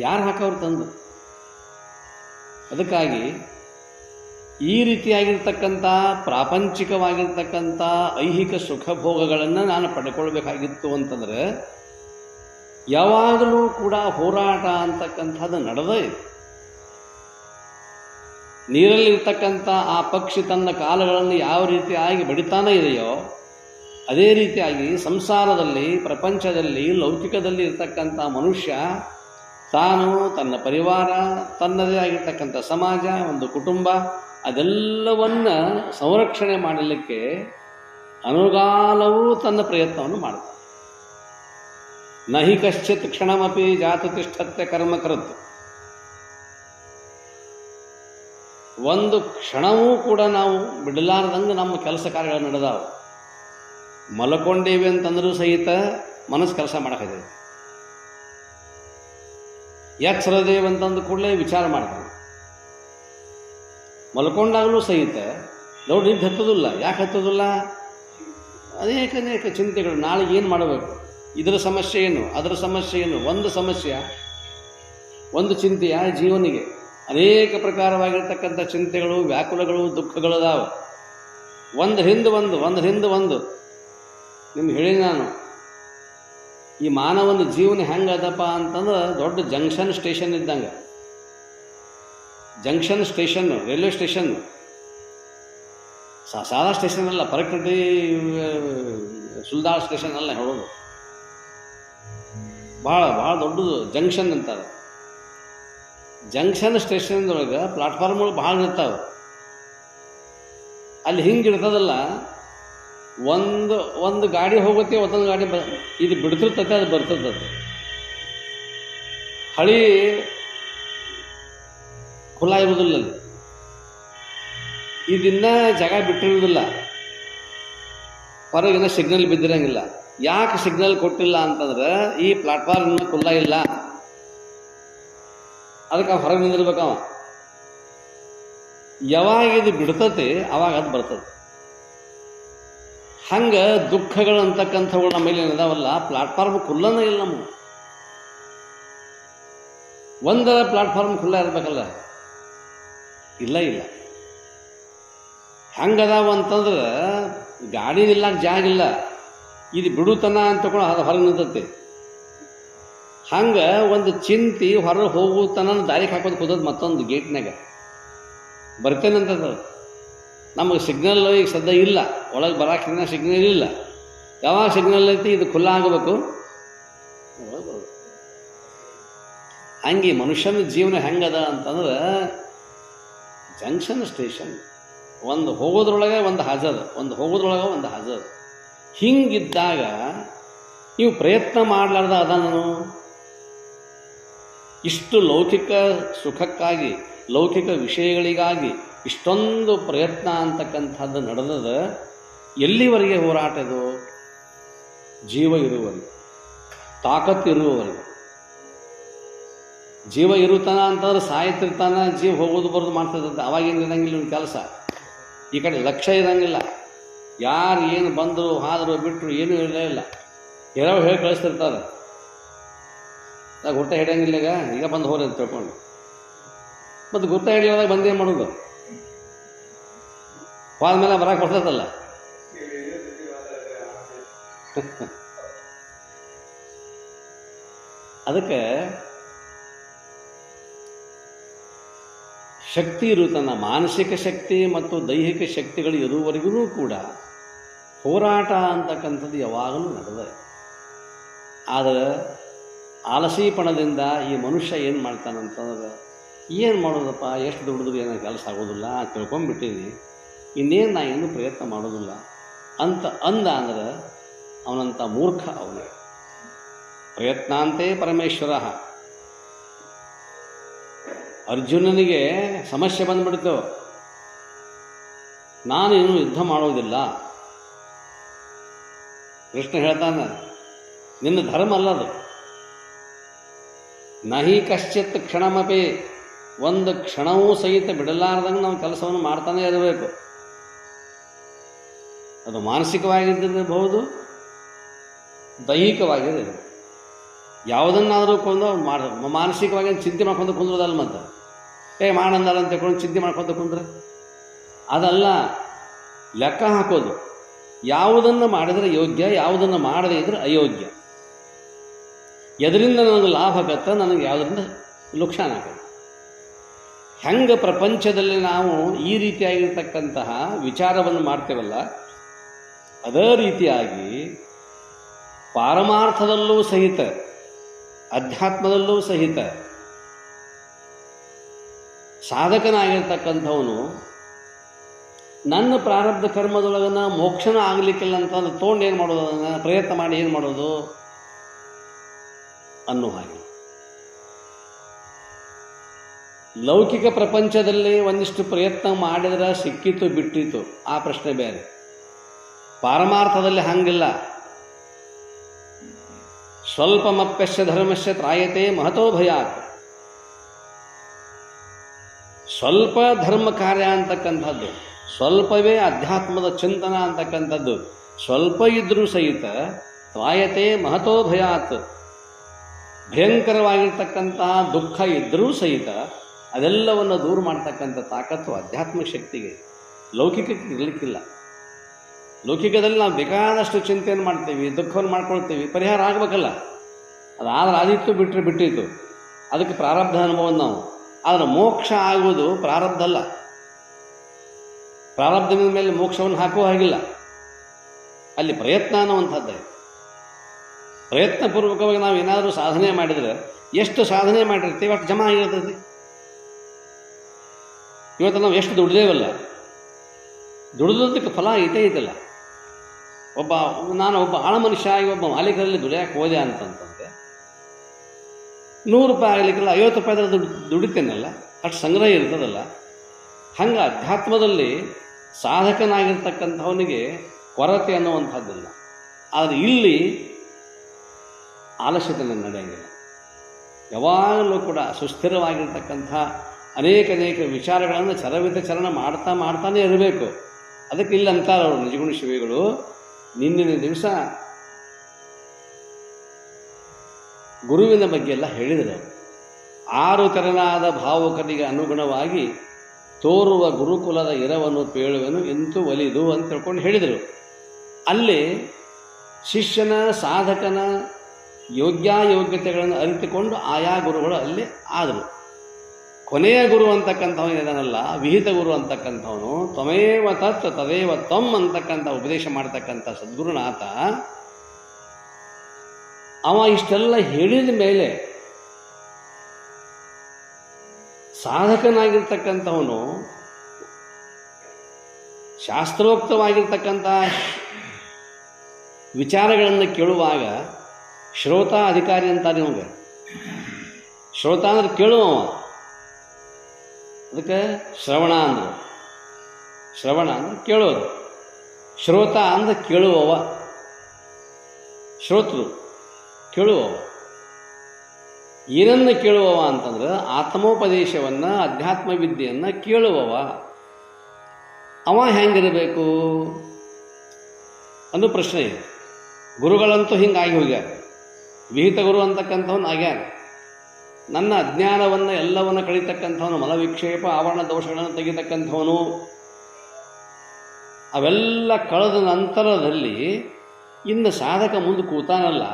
ಯಾರು ಹಾಕೋರು ತಂದು? ಅದಕ್ಕಾಗಿ ಈ ರೀತಿಯಾಗಿರ್ತಕ್ಕಂಥ ಪ್ರಾಪಂಚಿಕವಾಗಿರ್ತಕ್ಕಂಥ ಐಹಿಕ ಸುಖ ಭೋಗಗಳನ್ನು ನಾನು ಪಡ್ಕೊಳ್ಬೇಕಾಗಿತ್ತು ಅಂತಂದರೆ ಯಾವಾಗಲೂ ಕೂಡ ಹೋರಾಟ ಅಂತಕ್ಕಂಥದ್ದು ನಡೆದೇ ಇದೆ. ನೀರಲ್ಲಿರ್ತಕ್ಕಂಥ ಆ ಪಕ್ಷಿ ತನ್ನ ಕಾಲುಗಳನ್ನು ಯಾವ ರೀತಿಯಾಗಿ ಬಡಿತಾನೇ ಇದೆಯೋ ಅದೇ ರೀತಿಯಾಗಿ ಸಂಸಾರದಲ್ಲಿ, ಪ್ರಪಂಚದಲ್ಲಿ, ಲೌಕಿಕದಲ್ಲಿ ಇರ್ತಕ್ಕಂಥ ಮನುಷ್ಯ ತಾನು, ತನ್ನ ಪರಿವಾರ, ತನ್ನದೇ ಆಗಿರ್ತಕ್ಕಂಥ ಸಮಾಜ, ಒಂದು ಕುಟುಂಬ, ಅದೆಲ್ಲವನ್ನು ಸಂರಕ್ಷಣೆ ಮಾಡಲಿಕ್ಕೆ ಅನುಗಾಲವೂ ತನ್ನ ಪ್ರಯತ್ನವನ್ನು ಮಾಡ್ತಾನೆ. ನಹಿ ಕಶ್ಚಿತ್ ಕ್ಷಣಮಪಿ ಜಾತು ತಿಷ್ಠತ್ಯ ಕರ್ಮಕೃತ್. ಒಂದು ಕ್ಷಣವೂ ಕೂಡ ನಾವು ಬಿಡಲಾರ್ದಂಗೆ ನಮ್ಮ ಕೆಲಸ ಕಾರ್ಯಗಳು ನಡೆದಾವ. ಮಲ್ಕೊಂಡೇವಿ ಅಂತಂದ್ರೂ ಸಹಿತ ಮನಸ್ಸು ಕೆಲಸ ಮಾಡಕೈತೆ. ಎಚ್ಚರದೇವಿ ಅಂತಂದು ಕೂಡಲೇ ವಿಚಾರ ಮಾಡ್ತಾನೆ. ಮಲ್ಕೊಂಡಾಗಲೂ ಸಹಿತ ದೊಡ್ಡ ನಿದ್ದೆ ಹತ್ತೋದಿಲ್ಲ. ಯಾಕೆ ಹತ್ತೋದಿಲ್ಲ? ಅನೇಕ ಚಿಂತೆಗಳು. ನಾಳೆ ಏನು ಮಾಡಬೇಕು, ಇದರ ಸಮಸ್ಯೆ ಏನು, ಅದರ ಸಮಸ್ಯೆ ಏನು. ಒಂದು ಸಮಸ್ಯೆ, ಒಂದು ಚಿಂತೆಯ ಜೀವನಿಗೆ ಅನೇಕ ಪ್ರಕಾರವಾಗಿರ್ತಕ್ಕಂಥ ಚಿಂತೆಗಳು, ವ್ಯಾಕುಲಗಳು, ದುಃಖಗಳದಾವ. ಒಂದು ಹಿಂದೆ ಒಂದು ನಿಮ್ಗೆ ಹೇಳಿ ನಾನು, ಈ ಮಾನವನ ಜೀವನ ಹೆಂಗದಪ್ಪ ಅಂತಂದ್ರೆ ದೊಡ್ಡ ಜಂಕ್ಷನ್ ಸ್ಟೇಷನ್ ಇದ್ದಂಗೆ. ಜಂಕ್ಷನ್ ಸ್ಟೇಷನ್, ರೈಲ್ವೆ ಸ್ಟೇಷನ್, ಸಾದಾ ಸ್ಟೇಷನ್ ಅಲ್ಲ, ಪರಕಟ್ಟಿ ಸುಲ್ದಾಳ್ ಸ್ಟೇಷನ್ ಅಲ್ಲ ಹೇಳೋದು. ಭಾಳ ದೊಡ್ಡದು ಜಂಕ್ಷನ್ ಅಂತಾರೆ. ಜಂಕ್ಷನ್ ಸ್ಟೇಷನ್ದೊಳಗೆ ಪ್ಲಾಟ್ಫಾರ್ಮ್ಗಳು ಭಾಳ ಇರ್ತಾವೆ. ಅಲ್ಲಿ ಹಿಂಗಿರ್ತದಲ್ಲ, ಒಂದು ಗಾಡಿ ಹೋಗುತ್ತೆ, ಒಂದೊಂದು ಗಾಡಿ ಇದು ಬಿಡ್ತಿರ್ತೈತೆ, ಅದು ಬರ್ತಿರ್ತೈತೆ. ಹಳಿ ಖುಲ್ಲಾ ಇರೋದಿಲ್ಲ, ಅಲ್ಲಿ ಇದನ್ನ ಜಾಗ ಬಿಟ್ಟಿರೋದಿಲ್ಲ, ಹೊರಗಿನ ಸಿಗ್ನಲ್ ಬಿದ್ದಿರಂಗಿಲ್ಲ. ಯಾಕೆ ಸಿಗ್ನಲ್ ಕೊಟ್ಟಿಲ್ಲ ಅಂತಂದ್ರೆ ಈ ಪ್ಲಾಟ್ಫಾರ್ಮ್ ಖುಲ್ಲಾ ಇಲ್ಲ, ಅದಕ್ಕೆ ಹೊರಗೆ ನಿಂದಿರ್ಬೇಕವ. ಯಾವಾಗ ಇದು ಬಿಡ್ತತಿ ಅವಾಗ ಅದು ಬರ್ತದೆ. ಹಂಗೆ ದುಃಖಗಳು ಅಂತಕ್ಕಂಥವುಗಳು ನಮ್ಮ ಮೇಲೆ ಏನಿದಾವಲ್ಲ, ಪ್ಲಾಟ್ಫಾರ್ಮ್ ಖುಲ್ಲನೇ ಇಲ್ಲ ನಮಗೆ. ಒಂದರ ಪ್ಲಾಟ್ಫಾರ್ಮ್ ಖುಲ್ಲ ಇರಬೇಕಲ್ಲ, ಇಲ್ಲ. ಹೆಂಗದಾವ ಅಂತಂದ್ರೆ ಗಾಡಿ ನಿಲ್ಲಕ್ಕೆ ಜಾಗ ಇಲ್ಲ, ಇದು ಬಿಡುತನ ಅಂತ ತಗೊಂಡು ಅದು ಹೊರಗೆ ನಿಂತತಿ. ಹಂಗೆ ಒಂದು ಚಿಂತಿ ಹೊರಗೆ ಹೋಗುತನ ದಾರಿಗೆ ಹಾಕೋದು ಕೂತದ ಮತ್ತೊಂದು ಗೇಟ್ನಾಗ ಬರ್ತೇನಂತದ. ನಮಗೆ ಸಿಗ್ನಲ್ ಈಗ ಸದ್ಯ ಇಲ್ಲ, ಒಳಗೆ ಬರಾಕಿನ ಸಿಗ್ನಲ್ ಇಲ್ಲ. ಯಾವಾಗ ಸಿಗ್ನಲ್ ಐತಿ ಇದು ಖುಲ್ಲ ಆಗಬೇಕು. ಹಂಗೆ ಮನುಷ್ಯನ ಜೀವನ ಹೆಂಗದ ಅಂತಂದ್ರೆ ಜಂಕ್ಷನ್ ಸ್ಟೇಷನ್, ಒಂದು ಹೋಗೋದ್ರೊಳಗೆ ಒಂದು ಹಾಜರು. ಹಿಂಗಿದ್ದಾಗ ನೀವು ಪ್ರಯತ್ನ ಮಾಡಲಾರ್ದ ನಾನು ಇಷ್ಟು ಲೌಕಿಕ ಸುಖಕ್ಕಾಗಿ, ಲೌಕಿಕ ವಿಷಯಗಳಿಗಾಗಿ ಇಷ್ಟೊಂದು ಪ್ರಯತ್ನ ಅಂತಕ್ಕಂಥದ್ದು ನಡೆದದ. ಎಲ್ಲಿವರೆಗೆ ಹೋರಾಟ ಇದು? ಜೀವ ಇರುವವರೆಗೆ, ತಾಕತ್ತು ಇರುವವರೆಗೆ. ಜೀವ ಇರುತ್ತಾನ ಅಂತಂದ್ರೆ ಸಾಯ್ತಿರ್ತಾನ, ಜೀವ ಹೋಗೋದು ಬರೋದು ಮಾಡ್ತಿರ್ತದೆ. ಅವಾಗೇನು ಇರಂಗಿಲ್ಲ ನಿಮ್ಮ ಕೆಲಸ. ಈ ಕಡೆ ಲಕ್ಷ್ಯ ಇರಂಗಿಲ್ಲ. ಯಾರು ಏನು ಬಂದರು ಹಾದರು ಬಿಟ್ಟರು ಏನೂ ಇಲ್ಲ. ಯಾರೋ ಹೇಳಿ ಕಳಿಸ್ತಿರ್ತಾರೆ, ಗುರ್ತ ಹಿಡಿಯಂಗಿಲ್ಲ, ಈಗ ಬಂದು ಹೋರಿ ಅಂತ ತಿಳ್ಕೊಂಡು. ಮತ್ತು ಗುರ್ತ ಹಿಡಿಯೋದಾಗ ಬಂದೇನು ಮಾಡೋದು? ಹೋದ್ಮೇಲೆ ಬರಕ್ಕೆ ಬರ್ತದಲ್ಲ. ಅದಕ್ಕೆ ಶಕ್ತಿ ಇರುತ್ತನ್ನ, ಮಾನಸಿಕ ಶಕ್ತಿ ಮತ್ತು ದೈಹಿಕ ಶಕ್ತಿಗಳು ಇರುವವರೆಗೂ ಕೂಡ ಹೋರಾಟ ಅಂತಕ್ಕಂಥದ್ದು ಯಾವಾಗಲೂ ನಡೆದ. ಆದರೆ ಆಲಸಿಪಣದಿಂದ ಈ ಮನುಷ್ಯ ಏನು ಮಾಡ್ತಾನಂತಂದ್ರೆ, ಏನು ಮಾಡೋದಪ್ಪ, ಎಷ್ಟು ದುಡಿದ್ರು ಏನೋ ಕೆಲಸ ಆಗೋದಿಲ್ಲ ತಿಳ್ಕೊಂಡ್ಬಿಟ್ಟೀನಿ, ಇನ್ನೇನು ನಾ ಏನೂ ಪ್ರಯತ್ನ ಮಾಡೋದಿಲ್ಲ ಅಂತ ಅಂದ್ರೆ ಅವನಂಥ ಮೂರ್ಖ ಅವನೇ. ಪ್ರಯತ್ನಾಂತೆ ಪರಮೇಶ್ವರ. ಅರ್ಜುನನಿಗೆ ಸಮಸ್ಯೆ ಬಂದ್ಬಿಡ್ತು, ನಾನು ಇನ್ನೂ ಯುದ್ಧ ಮಾಡೋದಿಲ್ಲ. ಕೃಷ್ಣ ಹೇಳ್ತಾನೆ, ನಿನ್ನ ಧರ್ಮ ಅಲ್ಲದು. ನಹಿ ಕಶ್ಚಿತ್ ಕ್ಷಣಮಪಿ, ಒಂದು ಕ್ಷಣವೂ ಸಹಿತ ಬಿಡಲಾರ್ದಂಗೆ ನಾವು ಕೆಲಸವನ್ನು ಮಾಡ್ತಾನೆ ಇರಬೇಕು. ಅದು ಮಾನಸಿಕವಾಗಿದ್ದಿರಬಹುದು, ದೈಹಿಕವಾಗಿರಬಹುದು. ಯಾವುದನ್ನಾದರೂ ಕೊಂಡು ಮಾನಸಿಕವಾಗಿ ಚಿಂತೆ ಮಾಡ್ಕೊಂಡು ಕುಂದ್ರದಲ್ಲ. ಮತ್ತು ಮಾಡಂದಾರ ಅಂತ ತಿಳ್ಕೊಂಡು ಚಿಂತೆ ಮಾಡ್ಕೊತ ಕುಂದ್ರೆ ಅದಲ್ಲ. ಲೆಕ್ಕ ಹಾಕೋದು, ಯಾವುದನ್ನು ಮಾಡಿದರೆ ಯೋಗ್ಯ, ಯಾವುದನ್ನು ಮಾಡದೇ ಇದ್ರೆ ಅಯೋಗ್ಯ. ಎದರಿಂದ ನನಗೆ ಲಾಭ ಆಗತ್ತೆ, ನನಗೆ ಯಾವುದರಿಂದ ನುಕ್ಸಾನ ಆಗತ್ತೆ. ಹೆಂಗೆ ಪ್ರಪಂಚದಲ್ಲಿ ನಾವು ಈ ರೀತಿಯಾಗಿರ್ತಕ್ಕಂತಹ ವಿಚಾರವನ್ನು ಮಾಡ್ತೇವಲ್ಲ, ಅದೇ ರೀತಿಯಾಗಿ ಪಾರಮಾರ್ಥದಲ್ಲೂ ಸಹಿತ, ಅಧ್ಯಾತ್ಮದಲ್ಲೂ ಸಹಿತ ಸಾಧಕನಾಗಿರ್ತಕ್ಕಂಥವನು ನನ್ನ ಪ್ರಾರಬ್ಧ ಕರ್ಮದೊಳಗನ ಮೋಕ್ಷನ ಆಗಲಿಕ್ಕಿಲ್ಲ ಅಂತಂದ್ರೆ ತೊಗೊಂಡು ಏನು ಮಾಡೋದು, ಅದನ್ನು ಪ್ರಯತ್ನ ಮಾಡಿ ಏನು ಮಾಡೋದು ಅನ್ನೋ ಹಾಗೆ. ಲೌಕಿಕ ಪ್ರಪಂಚದಲ್ಲಿ ಒಂದಿಷ್ಟು ಪ್ರಯತ್ನ ಮಾಡಿದ್ರೆ ಸಿಕ್ಕಿತು ಬಿಟ್ಟಿತು, ಆ ಪ್ರಶ್ನೆ ಬೇರೆ. ಪಾರಮಾರ್ಥದಲ್ಲಿ ಹಂಗಿಲ್ಲ. ಸ್ವಲ್ಪಮಪ್ಯಸ್ಯ ಧರ್ಮಸ್ಯ ತ್ರಾಯತೆ ಮಹತೋ ಭಯಾತ್. ಸ್ವಲ್ಪ ಧರ್ಮ ಕಾರ್ಯ ಅಂತಕ್ಕಂಥದ್ದು, ಸ್ವಲ್ಪವೇ ಅಧ್ಯಾತ್ಮದ ಚಿಂತನ ಅಂತಕ್ಕಂಥದ್ದು ಸ್ವಲ್ಪ ಇದ್ರೂ ಸಹಿತ ತ್ರಾಯತೆ ಮಹತೋ ಭಯಾತ್. ಭಯಂಕರವಾಗಿರ್ತಕ್ಕಂತಹ ದುಃಖ ಇದ್ದರೂ ಸಹಿತ ಅದೆಲ್ಲವನ್ನು ದೂರ ಮಾಡ್ತಕ್ಕಂಥ ತಾಕತ್ತು ಆಧ್ಯಾತ್ಮಿಕ ಶಕ್ತಿಗೆ, ಲೌಕಿಕಕ್ಕೆ ಇರಲಿಕ್ಕಿಲ್ಲ. ಲೌಕಿಕದಲ್ಲಿ ನಾವು ಬೇಕಾದಷ್ಟು ಚಿಂತೆಯನ್ನು ಮಾಡ್ತೀವಿ, ದುಃಖವನ್ನು ಮಾಡ್ಕೊಳ್ತೀವಿ, ಪರಿಹಾರ ಆಗಬೇಕಲ್ಲ. ಅದಾದ್ರೆ ಆದಿತ್ತು, ಬಿಟ್ಟರೆ ಬಿಟ್ಟಿತ್ತು, ಅದಕ್ಕೆ ಪ್ರಾರಬ್ಧ ಅನುಭವ ನಾವು. ಆದರೆ ಮೋಕ್ಷ ಆಗುವುದು ಪ್ರಾರಬ್ಧ ಅಲ್ಲ. ಪ್ರಾರಬ್ಧದ ಮೇಲೆ ಮೋಕ್ಷವನ್ನು ಹಾಕುವ ಹಾಗಿಲ್ಲ. ಅಲ್ಲಿ ಪ್ರಯತ್ನ ಅನ್ನುವಂಥದ್ದೇ. ಪ್ರಯತ್ನಪೂರ್ವಕವಾಗಿ ನಾವು ಏನಾದರೂ ಸಾಧನೆ ಮಾಡಿದರೆ, ಎಷ್ಟು ಸಾಧನೆ ಮಾಡಿರ್ತೀವಿ ಅಷ್ಟು ಜಮಾ ಆಗಿರ್ತದೆ. ಇವತ್ತು ನಾವು ಎಷ್ಟು ದುಡ್ದೇವಲ್ಲ, ದುಡಿದಕ್ಕೆ ಫಲ ಐತಲ್ಲ. ನಾನು ಒಬ್ಬ ಆಳ ಮನುಷ್ಯ ಆಗಿ ಒಬ್ಬ ಮಾಲೀಕರಲ್ಲಿ ದುಡಿಯಕ್ಕೆ ಹೋದೆ ಅಂತಂತಂತೆ, 100 ರೂಪಾಯಿ ಆಗಲಿಕ್ಕಿಲ್ಲ, 50 ರೂಪಾಯಿ ದುಡಿತೇನಲ್ಲ, ಅಷ್ಟು ಸಂಗ್ರಹ ಇರ್ತದಲ್ಲ. ಹಂಗೆ ಅಧ್ಯಾತ್ಮದಲ್ಲಿ ಸಾಧಕನಾಗಿರ್ತಕ್ಕಂಥವನಿಗೆ ಕೊರತೆ ಅನ್ನುವಂಥದ್ದಿಲ್ಲ. ಆದರೆ ಇಲ್ಲಿ ಆಲಸ್ಯತೆ ನಡೆಯಂಗಿಲ್ಲ. ಯಾವಾಗಲೂ ಕೂಡ ಸುಸ್ಥಿರವಾಗಿರ್ತಕ್ಕಂಥ ಅನೇಕ ವಿಚಾರಗಳನ್ನು ಚರಣ ಮಾಡ್ತಾನೆ ಇರಬೇಕು. ಅದಕ್ಕೆ ಇಲ್ಲಿ ಅಂತಾರೆ ಅವರು ನಿಜಗುಣ ಶಿವಿಗಳು, ನಿನ್ನಿನ ದಿವಸ ಗುರುವಿನ ಬಗ್ಗೆ ಎಲ್ಲ ಹೇಳಿದರು. 6 ತೆರನಾದ ಭಾವುಕನಿಗೆ ಅನುಗುಣವಾಗಿ ತೋರುವ ಗುರುಕುಲದ ಇರವನ್ನು ಪೇಳುವೆನು ಎಂತೂ ಒಲಿದು ಅಂತ ತಿಳ್ಕೊಂಡು ಹೇಳಿದರು. ಅಲ್ಲಿ ಶಿಷ್ಯನ ಸಾಧಕನ ಯೋಗ್ಯತೆಗಳನ್ನು ಅರಿತುಕೊಂಡು ಆಯಾ ಗುರುಗಳು ಅಲ್ಲಿ ಆದರು. ಕೊನೆಯ ಗುರು ಅಂತಕ್ಕಂಥವನು ಇದನ್ನಲ್ಲ, ವಿಹಿತ ಗುರು ಅಂತಕ್ಕಂಥವನು ತ್ವಮೇವ ತತ್ ತದೇವ ತ್ವಂ ಅಂತಕ್ಕಂಥ ಉಪದೇಶ ಮಾಡ್ತಕ್ಕಂಥ ಸದ್ಗುರುನಾಥ ಅವ ಇಷ್ಟೆಲ್ಲ ಹೇಳಿದ ಮೇಲೆ ಸಾಧಕನಾಗಿರ್ತಕ್ಕಂಥವನು ಶಾಸ್ತ್ರೋಕ್ತವಾಗಿರ್ತಕ್ಕಂಥ ವಿಚಾರಗಳನ್ನು ಕೇಳುವಾಗ ಶ್ರೋತ ಅಧಿಕಾರಿ ಅಂತಾರೆ ನಿಮಗೆ. ಶ್ರೋತ ಅಂದ್ರೆ ಕೇಳುವವ, ಅದಕ್ಕೆ ಶ್ರವಣ ಅಂದ್ರೆ ಕೇಳೋದು. ಶ್ರೋತ ಅಂದ್ರೆ ಕೇಳುವವ, ಶ್ರೋತೃ ಕೇಳುವವ. ಏನನ್ನು ಕೇಳುವವ ಅಂತಂದ್ರೆ ಆತ್ಮೋಪದೇಶವನ್ನು, ಅಧ್ಯಾತ್ಮ ವಿದ್ಯೆಯನ್ನು ಕೇಳುವವ. ಅವ ಹೆಂಗಿರಬೇಕು ಅನ್ನೋ ಪ್ರಶ್ನೆ ಇದೆ. ಗುರುಗಳಂತೂ ಹಿಂಗಾಗಿ ಹೋಗ್ಯಾರ. ವಿಹಿತ ಗುರು ಅಂತಕ್ಕಂಥವನು ಆಗ್ಯಾರ. ನನ್ನ ಅಜ್ಞಾನವನ್ನು ಎಲ್ಲವನ್ನು ಕಳೀತಕ್ಕಂಥವನು, ಮಲವಿಕ್ಷೇಪ ಆವರಣ ದೋಷಗಳನ್ನು ತೆಗಿತಕ್ಕಂಥವನು. ಅವೆಲ್ಲ ಕಳೆದ ನಂತರದಲ್ಲಿ ಇನ್ನು ಸಾಧಕ ಮುಂದೆ ಕೂತಾನಲ್ಲ,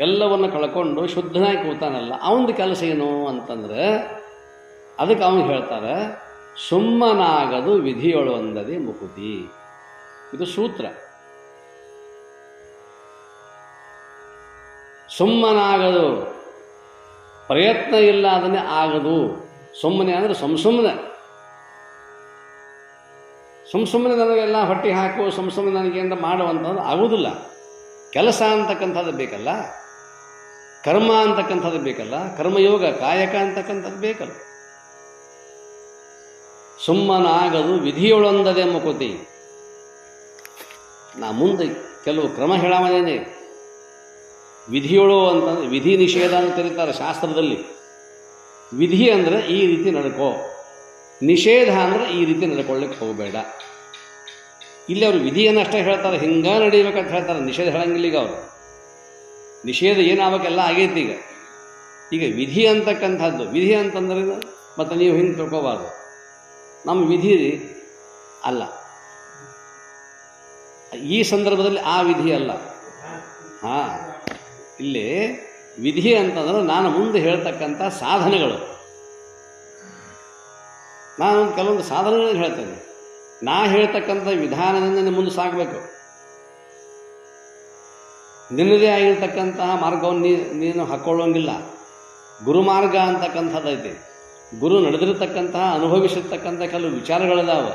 ಎಲ್ಲವನ್ನು ಕಳ್ಕೊಂಡು ಶುದ್ಧನಾಗಿ ಕೂತಾನಲ್ಲ, ಅವನದು ಕೆಲಸ ಏನು ಅಂತಂದ್ರೆ ಅದಕ್ಕೆ ಅವನು ಹೇಳ್ತಾರೆ, ಸುಮ್ಮನಾಗದು ವಿಧಿಯೊಳು ಅಂದದೆ ಮುಕುತಿ. ಇದು ಸೂತ್ರ. ಸುಮ್ಮನಾಗದು, ಪ್ರಯತ್ನ ಇಲ್ಲ ಅದನ್ನೇ ಆಗದು. ಸುಮ್ಮನೆ ಅಂದರೆ ಸುಮ್ಮನೆ ನನಗೆಲ್ಲ ಹೊಟ್ಟೆ ಹಾಕು, ಸುಮ್ಮನೆ ನನಗೇನು ಮಾಡುವಂಥದ್ದು ಆಗುವುದಿಲ್ಲ. ಕೆಲಸ ಅಂತಕ್ಕಂಥದ್ದು ಬೇಕಲ್ಲ, ಕರ್ಮ ಅಂತಕ್ಕಂಥದ್ದು ಬೇಕಲ್ಲ, ಕರ್ಮಯೋಗ ಕಾಯಕ ಅಂತಕ್ಕಂಥದ್ದು ಬೇಕಲ್ಲ. ಸುಮ್ಮನಾಗದು ವಿಧಿಯೊಳೊಂದದೆ ಮುಕುತಿ. ನಾ ಮುಂದೆ ಕೆಲವು ಕ್ರಮ ಹೇಳಾಮನೇನೆ. ವಿಧಿಯೊಳು ಅಂತಂದ್ರೆ ವಿಧಿ ನಿಷೇಧ ಅಂತ ಕರೀತಾರೆ ಶಾಸ್ತ್ರದಲ್ಲಿ. ವಿಧಿ ಅಂದರೆ ಈ ರೀತಿ ನಡ್ಕೋ, ನಿಷೇಧ ಅಂದರೆ ಈ ರೀತಿ ನಡ್ಕೊಳ್ಳಿಕ್ಕೆ ಹೋಗಬೇಡ. ಇಲ್ಲಿ ಅವರು ವಿಧಿಯನ್ನು ಅಷ್ಟೇ ಹೇಳ್ತಾರೆ, ಹಿಂಗ ನಡೀಬೇಕಂತ ಹೇಳ್ತಾರೆ, ನಿಷೇಧ ಹೇಳಂಗಿಲ್ಲ. ಈಗ ಅವರು ನಿಷೇಧ ಏನಾಗಬೇಕೆಲ್ಲ ಆಗೈತಿ. ಈಗ ವಿಧಿ ಅಂತಕ್ಕಂಥದ್ದು, ವಿಧಿ ಅಂತಂದ್ರೆ ಮತ್ತು ನೀವು ಹಿಂಗೆ ತಿಳ್ಕೋಬಾರ್ದು, ನಮ್ಮ ವಿಧಿ ಅಲ್ಲ. ಈ ಸಂದರ್ಭದಲ್ಲಿ ಆ ವಿಧಿ ಅಲ್ಲ. ಇಲ್ಲಿ ವಿಧಿ ಅಂತಂದ್ರೆ ನಾನು ಮುಂದೆ ಹೇಳ್ತಕ್ಕಂಥ ಸಾಧನೆಗಳು. ನಾನು ಕೆಲವೊಂದು ಸಾಧನೆಗಳನ್ನು ಹೇಳ್ತೇನೆ. ನಾ ಹೇಳ್ತಕ್ಕಂಥ ವಿಧಾನದಿಂದ ಮುಂದೆ ಸಾಗಬೇಕು. ನಿನ್ನದೇ ಆಗಿರ್ತಕ್ಕಂತಹ ಮಾರ್ಗವನ್ನು ನೀನು ಹಾಕ್ಕೊಳ್ಳೋಂಗಿಲ್ಲ. ಗುರುಮಾರ್ಗ ಅಂತಕ್ಕಂಥದ್ದೈತಿ. ಗುರು ನಡೆದಿರತಕ್ಕಂತಹ ಅನುಭವಿಸಿರ್ತಕ್ಕಂಥ ಕೆಲವು ವಿಚಾರಗಳಿದಾವ.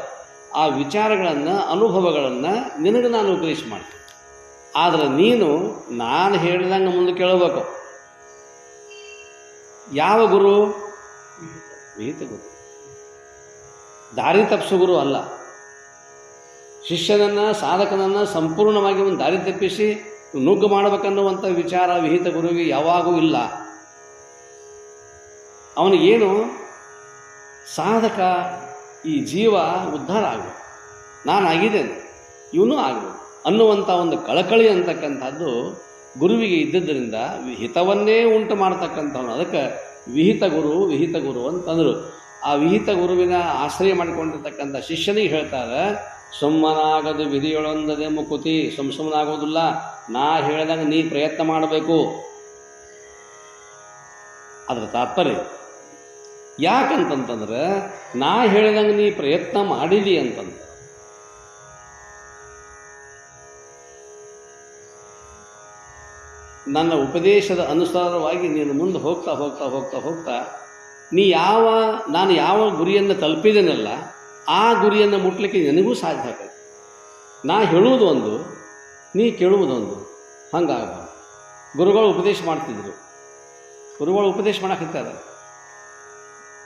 ಆ ವಿಚಾರಗಳನ್ನು, ಅನುಭವಗಳನ್ನು ನಿನಗೆ ನಾನು ಉಪದೇಶ ಮಾಡ್ತೀನಿ. ಆದರೆ ನೀನು ನಾನು ಹೇಳಿದಂಗೆ ಮುಂದೆ ಕೇಳಬೇಕು. ಯಾವ ಗುರು? ವಿಹಿತ ಗುರು. ದಾರಿ ತಪ್ಪಿಸೋ ಗುರು ಅಲ್ಲ. ಶಿಷ್ಯನನ್ನು, ಸಾಧಕನನ್ನು ಸಂಪೂರ್ಣವಾಗಿ ಒಂದು ದಾರಿ ತಪ್ಪಿಸಿ ನುಗ್ಗು ಮಾಡಬೇಕನ್ನುವಂಥ ವಿಚಾರ ವಿಹಿತ ಗುರುವಿಗೆ ಯಾವಾಗೂ ಇಲ್ಲ. ಅವನಿಗೇನು ಸಾಧಕ, ಈ ಜೀವ ಉದ್ಧಾರ ಆಗಬೇಕು, ನಾನಾಗಿದ್ದೇನೆ, ಇವನು ಆಗಬೇಕು ಅನ್ನುವಂಥ ಒಂದು ಕಳಕಳಿ ಅಂತಕ್ಕಂಥದ್ದು ಗುರುವಿಗೆ ಇದ್ದದ್ದರಿಂದ ಹಿತವನ್ನೇ ಉಂಟು ಮಾಡ್ತಕ್ಕಂಥವನು. ಅದಕ್ಕೆ ವಿಹಿತ ಗುರು ಅಂತಂದರು. ಆ ವಿಹಿತ ಗುರುವಿನ ಆಶ್ರಯ ಮಾಡಿಕೊಂಡಿರ್ತಕ್ಕಂಥ ಶಿಷ್ಯನಿಗೆ ಹೇಳ್ತಾರೆ, ಸುಮ್ಮನಾಗದು ವಿಧಿಯೊಳೊಂದದೆ ಮುಕುತಿ. ಸುಮ್ಮನಾಗೋದಿಲ್ಲ, ನಾ ಹೇಳಿದಾಗ ನೀ ಪ್ರಯತ್ನ ಮಾಡಬೇಕು. ಅದರ ತಾತ್ಪರ್ಯ ಯಾಕಂತಂತಂದ್ರೆ, ನಾ ಹೇಳಿದಂಗೆ ನೀ ಪ್ರಯತ್ನ ಮಾಡಿದಿ ಅಂತಂದ. ನನ್ನ ಉಪದೇಶದ ಅನುಸಾರವಾಗಿ ನೀನು ಮುಂದೆ ಹೋಗ್ತಾ ಹೋಗ್ತಾ ಹೋಗ್ತಾ ಹೋಗ್ತಾ ನಾನು ಯಾವ ಗುರಿಯನ್ನು ತಲುಪಿದೆನಲ್ಲ ಆ ಗುರಿಯನ್ನು ಮುಟ್ಲಿಕ್ಕೆ ನನಗೂ ಸಾಧ್ಯ ಆಗ್ತದೆ. ನಾ ಹೇಳುವುದೊಂದು, ನೀ ಕೇಳುವುದೊಂದು, ಹಂಗಾಗಬಾರ್ದು. ಗುರುಗಳು ಉಪದೇಶ ಮಾಡ್ತಿದ್ರು, ಗುರುಗಳು ಉಪದೇಶ ಮಾಡಕ್ಕಿರ್ತಾರೆ.